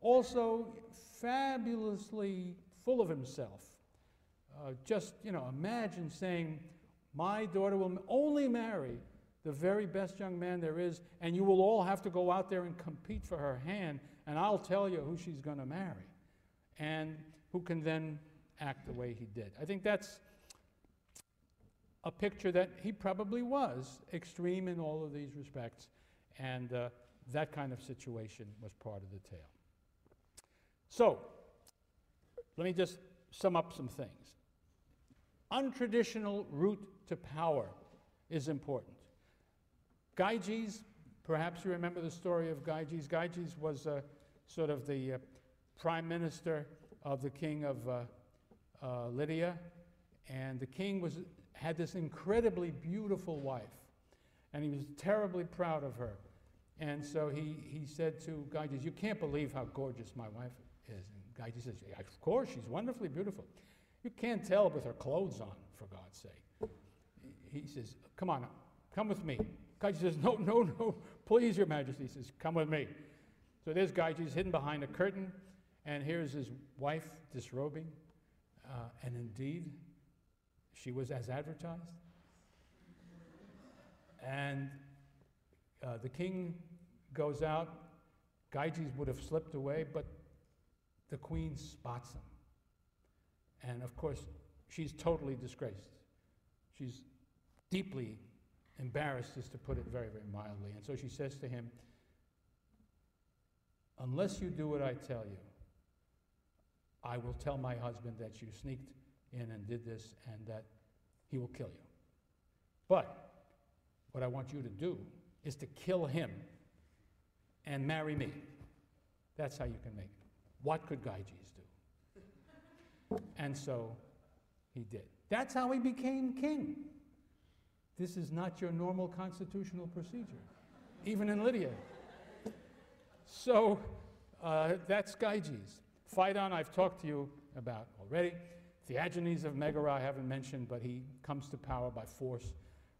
Speaker 1: Also, fabulously full of himself. Just, imagine saying, my daughter will only marry the very best young man there is, and you will all have to go out there and compete for her hand, and I'll tell you who she's going to marry, and who can then act the way he did. I think that's a picture that he probably was extreme in all of these respects, and that kind of situation was part of the tale. So, let me just sum up some things. Untraditional route to power is important. Gyges, perhaps you remember the story of Gyges. Gyges was sort of the prime minister of the king of Lydia, and the king had this incredibly beautiful wife, and he was terribly proud of her. And so he said to Gyges, you can't believe how gorgeous my wife is. And Gyges says, yeah, of course, she's wonderfully beautiful. You can't tell with her clothes on, for God's sake. He says, come on, come with me. Gyges says, no, please, Your Majesty. He says, come with me. So there's Gyges hidden behind a curtain, and here's his wife disrobing, and indeed, she was as advertised. And the king goes out. Gyges would have slipped away, but the queen spots him. And of course, she's totally disgraced. She's deeply embarrassed, is to put it very, very mildly. And so she says to him, unless you do what I tell you, I will tell my husband that you sneaked in and did this, and that he will kill you. But what I want you to do is to kill him and marry me. That's how you can make it. What could Gyges do? And so he did. That's how he became king. This is not your normal constitutional procedure, even in Lydia. So that's Gyges. Phaedon, I've talked to you about already. Theagenes of Megara, I haven't mentioned, but he comes to power by force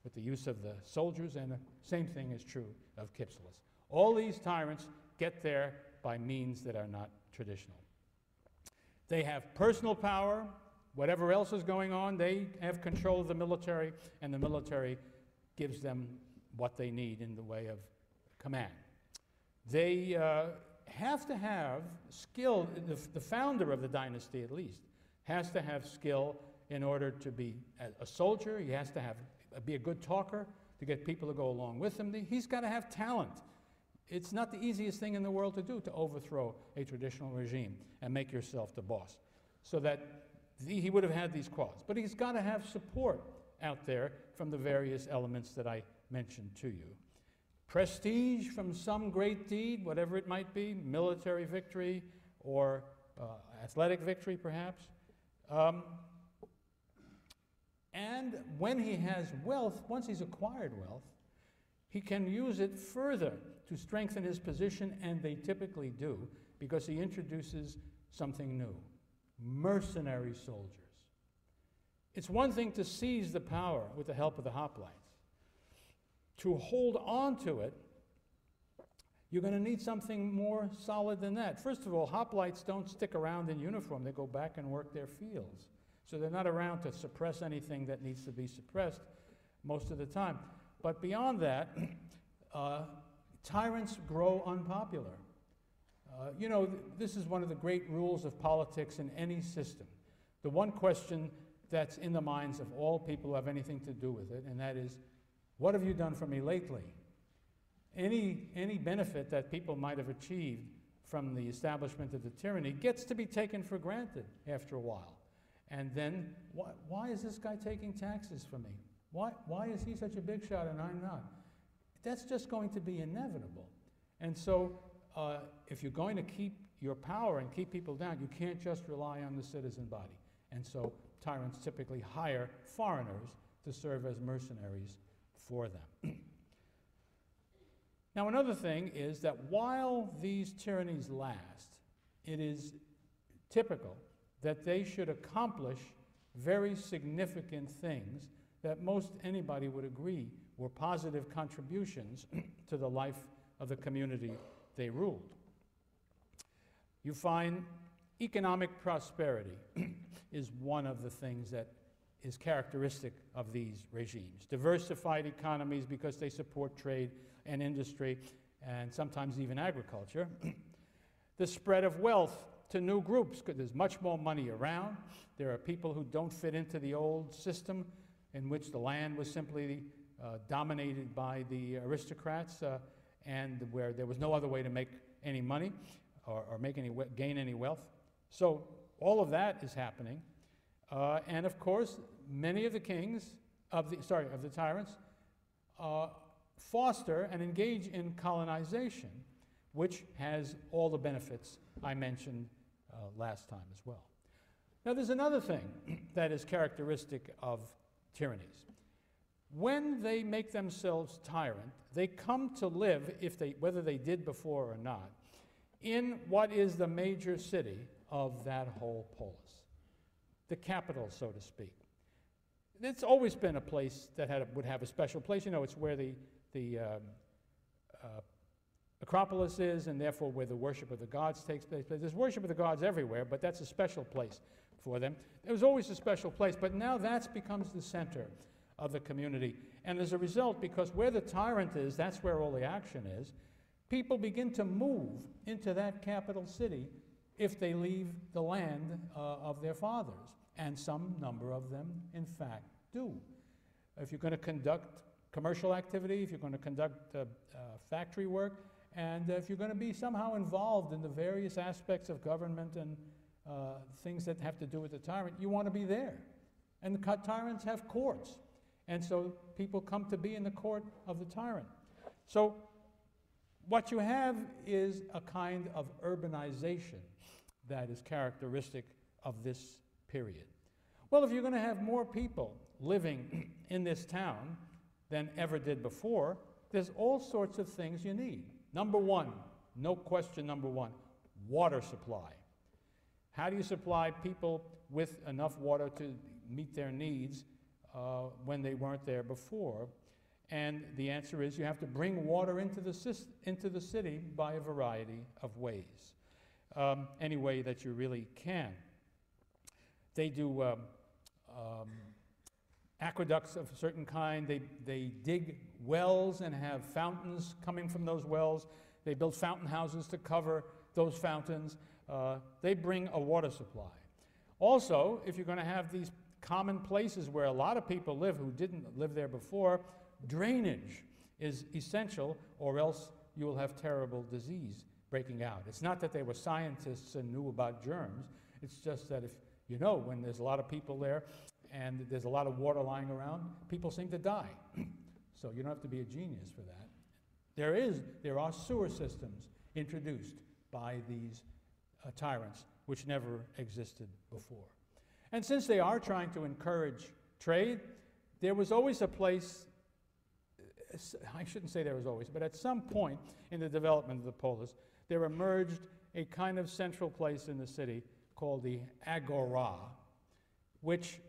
Speaker 1: with the use of the soldiers, and the same thing is true of Kypselus. All these tyrants get there by means that are not traditional. They have personal power. Whatever else is going on, they have control of the military, and the military gives them what they need in the way of command. They have to have skill. The founder of the dynasty, at least, has to have skill in order to be a soldier. He has to be a good talker to get people to go along with him. He's got to have talent. It's not the easiest thing in the world to do, to overthrow a traditional regime and make yourself the boss. So that he would have had these qualities. But he's got to have support out there from the various elements that I mentioned to you. Prestige from some great deed, whatever it might be, military victory or athletic victory perhaps. And when he has wealth, once he's acquired wealth, he can use it further to strengthen his position, and they typically do, because he introduces something new: mercenary soldiers. It's one thing to seize the power with the help of the hoplites. To hold on to it, you're going to need something more solid than that. First of all, hoplites don't stick around in uniform. They go back and work their fields. So they're not around to suppress anything that needs to be suppressed most of the time. But beyond that, tyrants grow unpopular. This is one of the great rules of politics in any system. The one question that's in the minds of all people who have anything to do with it, and that is, what have you done for me lately? Any benefit that people might have achieved from the establishment of the tyranny gets to be taken for granted after a while. And then, why is this guy taking taxes for me? Why is he such a big shot and I'm not? That's just going to be inevitable. And so, if you're going to keep your power and keep people down, you can't just rely on the citizen body. And so, tyrants typically hire foreigners to serve as mercenaries for them. Now, another thing is that while these tyrannies last, it is typical that they should accomplish very significant things that most anybody would agree were positive contributions to the life of the community they ruled. You find economic prosperity is one of the things that is characteristic of these regimes. Diversified economies because they support trade and industry and sometimes even agriculture. The spread of wealth to new groups, because there's much more money around. There are people who don't fit into the old system in which the land was simply dominated by the aristocrats and where there was no other way to make any money or gain any wealth. So all of that is happening. And of course, many of the kings, of the tyrants, foster and engage in colonization, which has all the benefits I mentioned last time as well. Now there's another thing that is characteristic of tyrannies. When they make themselves tyrant, they come to live, whether they did before or not, in what is the major city of that whole polis, the capital, so to speak. It's always been a place that would have a special place. You know, it's where the Acropolis is, and therefore where the worship of the gods takes place. There's worship of the gods everywhere, but that's a special place for them. It was always a special place, but now that becomes the center of the community. And as a result, because where the tyrant is, that's where all the action is, people begin to move into that capital city if they leave the land of their fathers. And some number of them, in fact, do. If you're going to conduct commercial activity, if you're going to conduct factory work, and if you're going to be somehow involved in the various aspects of government and things that have to do with the tyrant, you want to be there. And the tyrants have courts. And so people come to be in the court of the tyrant. So what you have is a kind of urbanization that is characteristic of this period. Well, if you're going to have more people living in this town than ever did before, there's all sorts of things you need. Number one, no question number one, water supply. How do you supply people with enough water to meet their needs when they weren't there before? And the answer is you have to bring water into the city by a variety of ways, any way that you really can. They do aqueducts of a certain kind. They dig wells and have fountains coming from those wells. They build fountain houses to cover those fountains. They bring a water supply. Also, if you're going to have these common places where a lot of people live who didn't live there before, drainage is essential, or else you will have terrible disease breaking out. It's not that they were scientists and knew about germs. It's just that if you know, when there's a lot of people there and there's a lot of water lying around, people seem to die. So you don't have to be a genius for that. There are sewer systems introduced by these tyrants which never existed before. And since they are trying to encourage trade, there was always a place, I shouldn't say there was always, but at some point in the development of the polis, there emerged a kind of central place in the city called the agora, which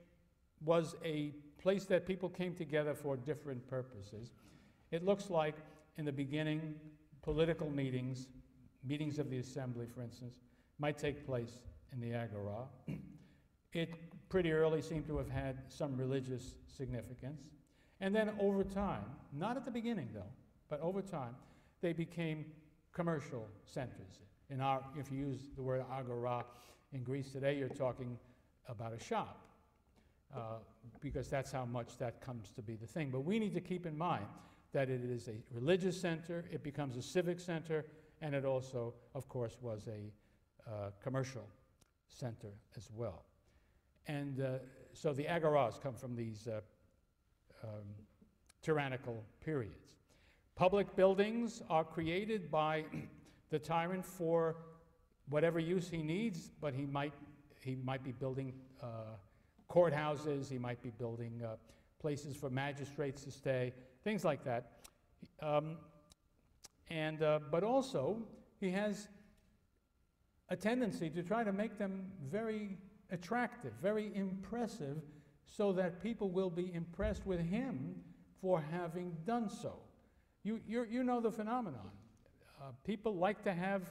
Speaker 1: was a place that people came together for different purposes. It looks like, in the beginning, political meetings of the assembly, for instance, might take place in the agora. It pretty early seemed to have had some religious significance. And then over time, not at the beginning though, but over time, they became commercial centers. If you use the word agora in Greece today, you're talking about a shop, because that's how much that comes to be the thing. But we need to keep in mind that it is a religious center, it becomes a civic center, and it also, of course, was a commercial center as well. And so the agoras come from these tyrannical periods. Public buildings are created by the tyrant for whatever use he needs, but he might be building courthouses, he might be building places for magistrates to stay, things like that. But also, he has a tendency to try to make them very attractive, very impressive, so that people will be impressed with him for having done so. You know the phenomenon. People like to have,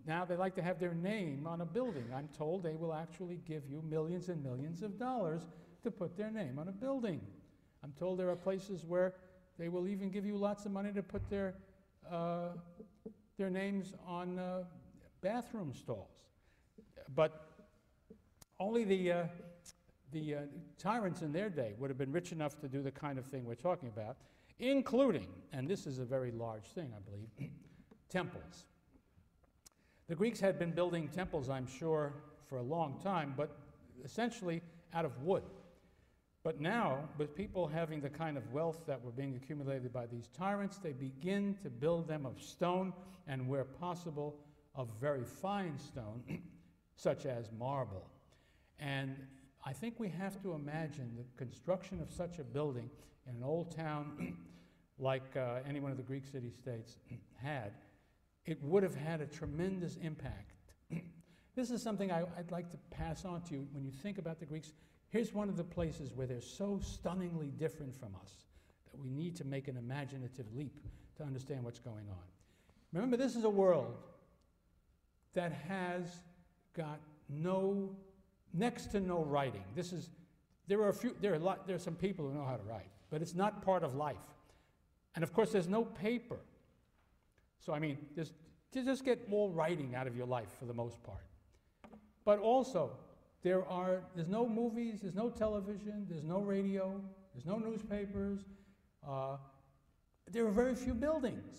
Speaker 1: now they like to have their name on a building. I'm told they will actually give you millions and millions of dollars to put their name on a building. I'm told there are places where they will even give you lots of money to put their names on bathroom stalls. But only the tyrants in their day would have been rich enough to do the kind of thing we're talking about, including, and this is a very large thing, I believe, temples. The Greeks had been building temples, I'm sure, for a long time, but essentially out of wood. But now, with people having the kind of wealth that were being accumulated by these tyrants, they begin to build them of stone, and where possible, of very fine stone, such as marble. And I think we have to imagine the construction of such a building in an old town like any one of the Greek city-states had. It would have had a tremendous impact. This is something I'd like to pass on to you. When you think about the Greeks, here's one of the places where they're so stunningly different from us that we need to make an imaginative leap to understand what's going on. Remember, this is a world that has got next to no writing. There are some people who know how to write, but it's not part of life. And of course, there's no paper. So I mean, just get all writing out of your life for the most part. But also, there's no movies, there's no television, there's no radio, there's no newspapers. There are very few buildings.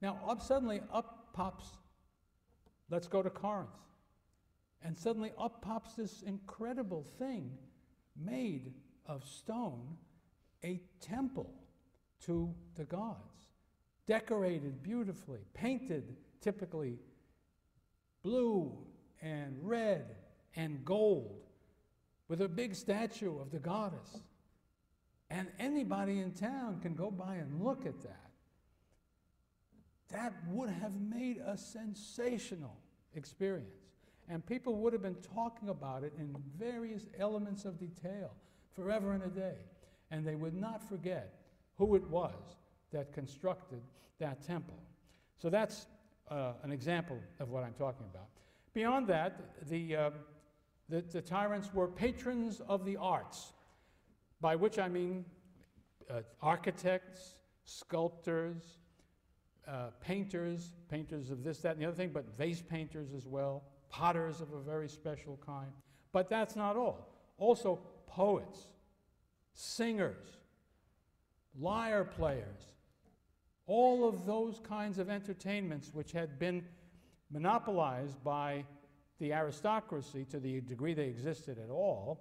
Speaker 1: Now, suddenly up pops, let's go to Corinth. And suddenly up pops this incredible thing made of stone, a temple to the gods, decorated beautifully, painted typically blue and red and gold, with a big statue of the goddess. And anybody in town can go by and look at that. That would have made a sensational experience. And people would have been talking about it in various elements of detail forever and a day. And they would not forget who it was that constructed that temple. So that's an example of what I'm talking about. Beyond that, the tyrants were patrons of the arts, by which I mean architects, sculptors, painters of this, that, and the other thing, but vase painters as well, potters of a very special kind. But that's not all. Also poets, singers, lyre players, all of those kinds of entertainments which had been monopolized by the aristocracy to the degree they existed at all,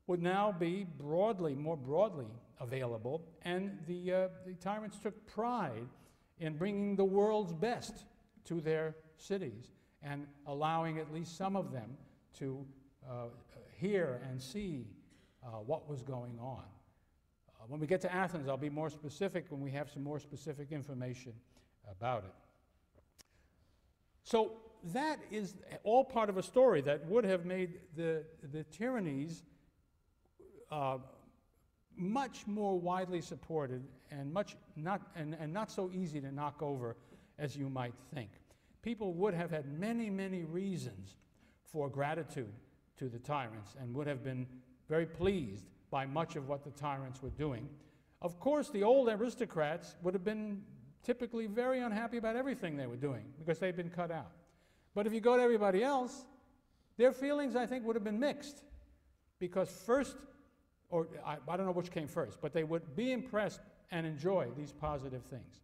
Speaker 1: would now be more broadly available, and the tyrants took pride in bringing the world's best to their cities and allowing at least some of them to hear and see what was going on. When we get to Athens, I'll be more specific when we have some more specific information about it. So that is all part of a story that would have made the tyrannies much more widely supported and not so easy to knock over as you might think. People would have had many, many reasons for gratitude to the tyrants and would have been very pleased by much of what the tyrants were doing. Of course, the old aristocrats would have been typically very unhappy about everything they were doing because they'd been cut out. But if you go to everybody else, their feelings, I think, would have been mixed. Because first, or I don't know which came first, but they would be impressed and enjoy these positive things.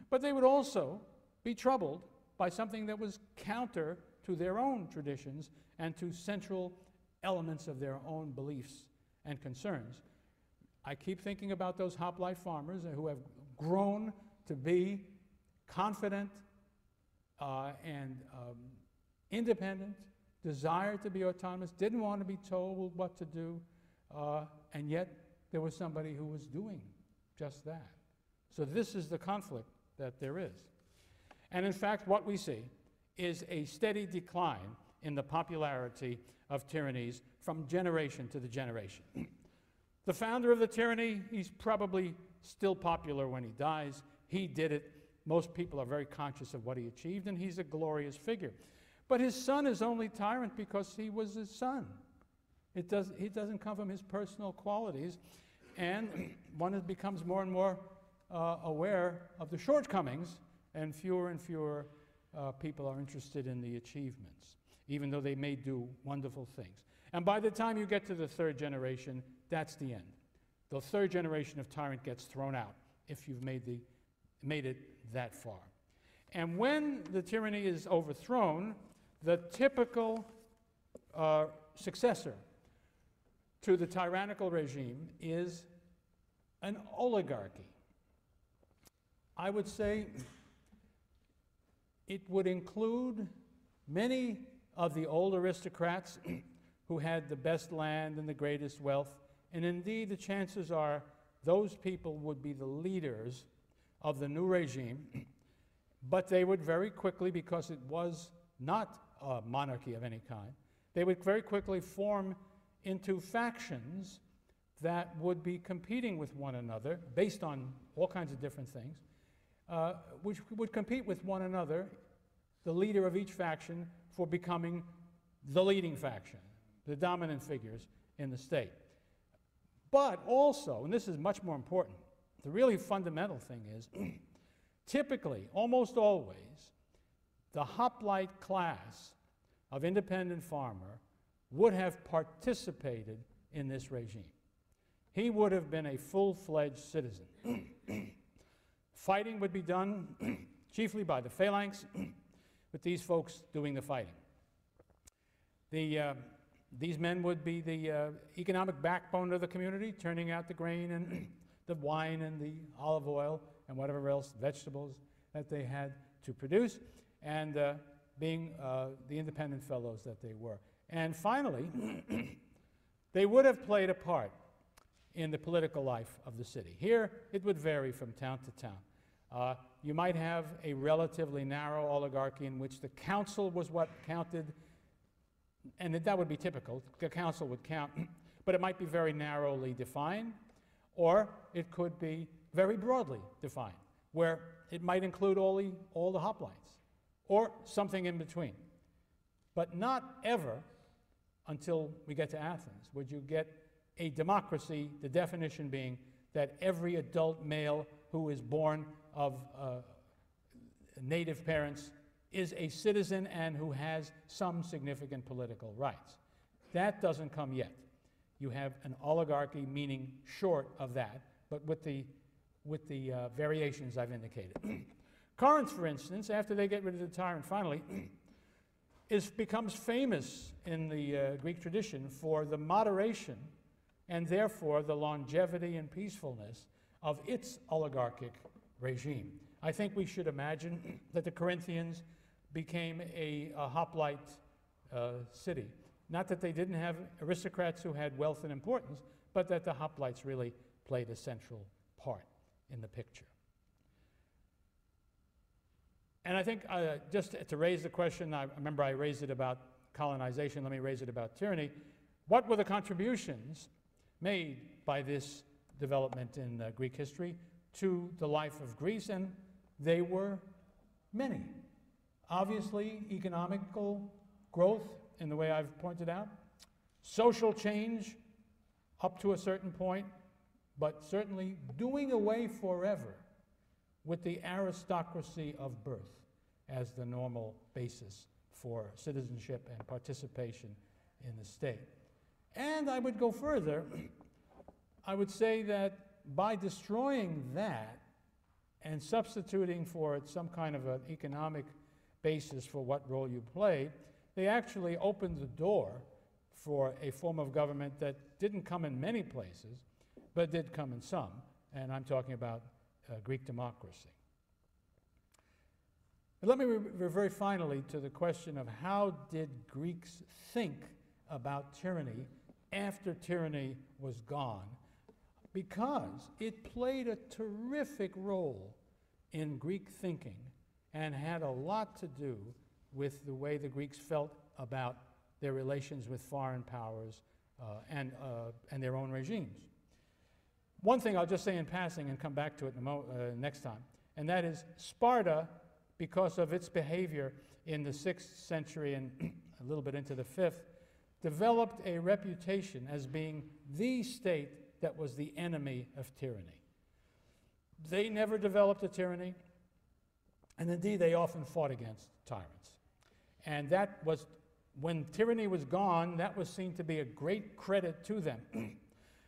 Speaker 1: But they would also be troubled by something that was counter to their own traditions and to central elements of their own beliefs and concerns. I keep thinking about those hoplite farmers who have grown to be confident and independent, desired to be autonomous, didn't want to be told what to do, and yet there was somebody who was doing just that. So this is the conflict that there is. And in fact, what we see is a steady decline in the popularity of tyrannies from generation to the generation. The founder of the tyranny, he's probably still popular when he dies. He did it. Most people are very conscious of what he achieved, and he's a glorious figure. But his son is only tyrant because he was his son. He doesn't come from his personal qualities, and one becomes more and more aware of the shortcomings, and fewer people are interested in the achievements, even though they may do wonderful things. And by the time you get to the third generation, that's the end. The third generation of tyrant gets thrown out if you've made it that far. And when the tyranny is overthrown, the typical successor to the tyrannical regime is an oligarchy. I would say it would include many of the old aristocrats who had the best land and the greatest wealth, and indeed the chances are those people would be the leaders of the new regime, but they would very quickly, because it was not a monarchy of any kind, they would very quickly form into factions that would be competing with one another based on all kinds of different things, which would compete with one another, the leader of each faction, for becoming the leading faction, the dominant figures in the state. But also, and this is much more important, the really fundamental thing is, typically, almost always, the hoplite class of independent farmer would have participated in this regime. He would have been a full-fledged citizen. Fighting would be done chiefly by the phalanx, with these folks doing the fighting. These men would be the economic backbone of the community, turning out the grain and the wine and the olive oil and whatever else, vegetables that they had to produce, and being the independent fellows that they were. And finally, they would have played a part in the political life of the city. Here, it would vary from town to town. You might have a relatively narrow oligarchy in which the council was what counted, and that would be typical. The council would count, but it might be very narrowly defined, or it could be very broadly defined, where it might include all the hoplites, or something in between. But not ever, until we get to Athens, would you get a democracy, the definition being that every adult male who is born of native parents is a citizen and who has some significant political rights. That doesn't come yet. You have an oligarchy, meaning short of that, but with the variations I've indicated. Corinth, for instance, after they get rid of the tyrant finally, becomes famous in the Greek tradition for the moderation and therefore the longevity and peacefulness of its oligarchic regime. I think we should imagine that the Corinthians became a hoplite city. Not that they didn't have aristocrats who had wealth and importance, but that the hoplites really played a central part in the picture. And I think just to raise the question, I remember I raised it about colonization, let me raise it about tyranny. What were the contributions made by this development in Greek history to the life of Greece? And they were many. Obviously, economical growth in the way I've pointed out, social change up to a certain point, but certainly doing away forever with the aristocracy of birth as the normal basis for citizenship and participation in the state. And I would go further. I would say that by destroying that and substituting for it some kind of an economic basis for what role you played, they actually opened the door for a form of government that didn't come in many places, but did come in some, and I'm talking about Greek democracy. But let me revert finally to the question of how did Greeks think about tyranny after tyranny was gone, because it played a terrific role in Greek thinking and had a lot to do with the way the Greeks felt about their relations with foreign powers and their own regimes. One thing I'll just say in passing and come back to it next time, and that is Sparta, because of its behavior in the 6th century and a little bit into the 5th, developed a reputation as being the state that was the enemy of tyranny. They never developed a tyranny, and indeed they often fought against tyrants. And that was, when tyranny was gone, that was seen to be a great credit to them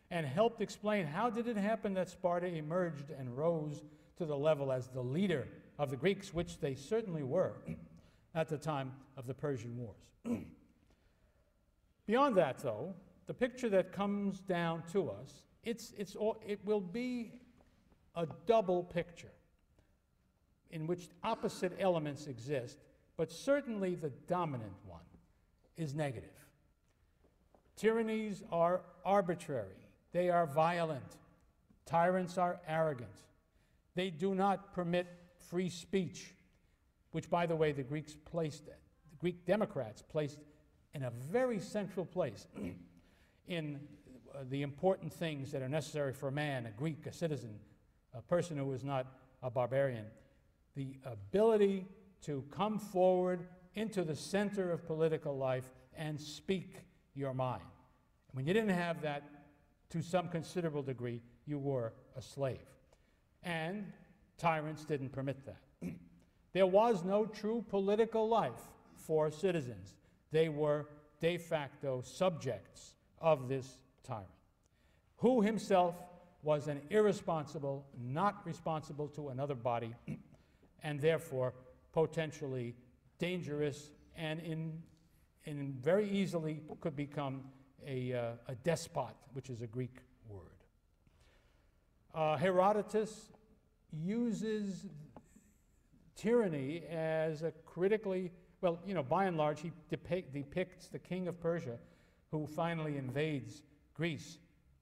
Speaker 1: and helped explain how did it happen that Sparta emerged and rose to the level as the leader of the Greeks, which they certainly were at the time of the Persian Wars. Beyond that, though, the picture that comes down to us, it will be a double picture in which opposite elements exist, but certainly the dominant one is negative. Tyrannies are arbitrary. They are violent. Tyrants are arrogant. They do not permit free speech, which, by the way, the Greek Democrats placed in a very central place in the important things that are necessary for a man, a Greek, a citizen, a person who is not a barbarian. The ability to come forward into the center of political life and speak your mind. When you didn't have that, to some considerable degree, you were a slave. And tyrants didn't permit that. There was no true political life for citizens. They were de facto subjects of this tyrant, who himself was an irresponsible, not responsible to another body, and therefore potentially dangerous and in very easily could become a despot, which is a Greek word. Herodotus uses tyranny as a critically, well, you know, by and large, he depicts the king of Persia who finally invades Greece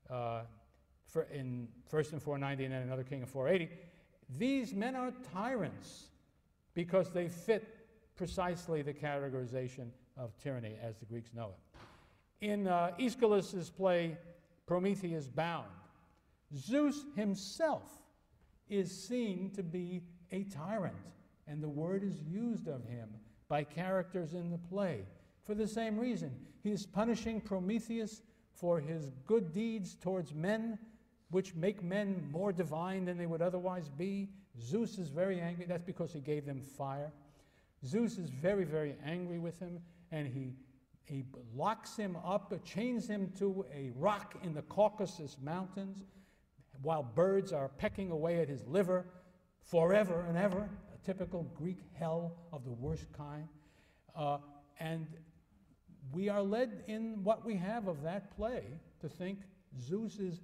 Speaker 1: first in 490 and then another king in 480. These men are tyrants because they fit precisely the categorization of tyranny as the Greeks know it. In Aeschylus's play Prometheus Bound, Zeus himself is seen to be a tyrant, and the word is used of him by characters in the play for the same reason. He is punishing Prometheus for his good deeds towards men, which make men more divine than they would otherwise be. Zeus is very angry. That's because he gave them fire. Zeus is very, very angry with him, and he locks him up, chains him to a rock in the Caucasus Mountains, while birds are pecking away at his liver forever and ever, a typical Greek hell of the worst kind. And we are led in what we have of that play to think Zeus is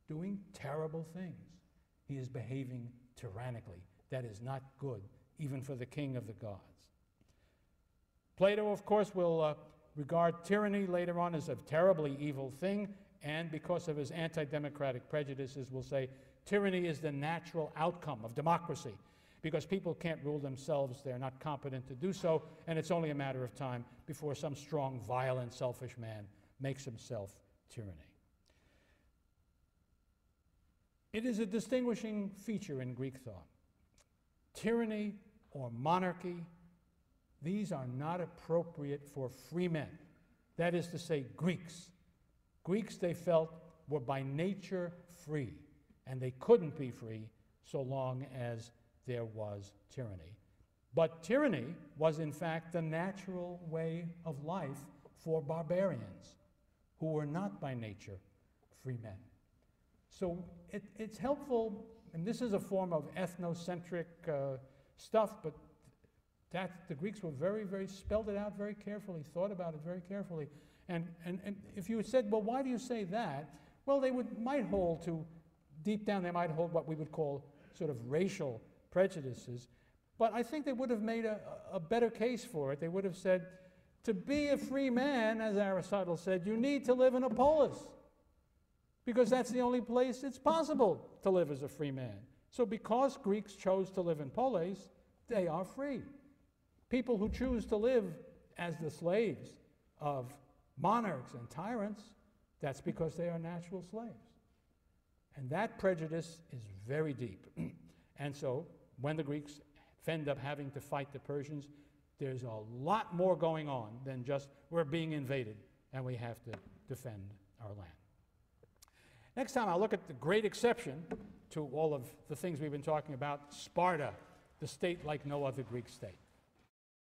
Speaker 1: doing terrible things. He is behaving tyrannically. That is not good, even for the king of the gods. Plato, of course, will regard tyranny later on as a terribly evil thing, and because of his anti-democratic prejudices will say tyranny is the natural outcome of democracy, because people can't rule themselves, they're not competent to do so, and it's only a matter of time before some strong, violent, selfish man makes himself tyranny. It is a distinguishing feature in Greek thought. Tyranny or monarchy, these are not appropriate for free men. That is to say, Greeks. Greeks, they felt, were by nature free, and they couldn't be free so long as there was tyranny. But tyranny was, in fact, the natural way of life for barbarians who were not by nature free men. So it's helpful, and this is a form of ethnocentric stuff, but the Greeks were very, very, spelled it out very carefully, thought about it very carefully. And if you said, well, why do you say that? Well, they might hold to, deep down, they might hold what we would call sort of racial prejudices, but I think they would have made a better case for it. They would have said, to be a free man, as Aristotle said, you need to live in a polis, because that's the only place it's possible to live as a free man. So because Greeks chose to live in polis, they are free. People who choose to live as the slaves of monarchs and tyrants, that's because they are natural slaves. And that prejudice is very deep. And so when the Greeks end up having to fight the Persians, there's a lot more going on than just we're being invaded and we have to defend our land. Next time I'll look at the great exception to all of the things we've been talking about, Sparta, the state like no other Greek state.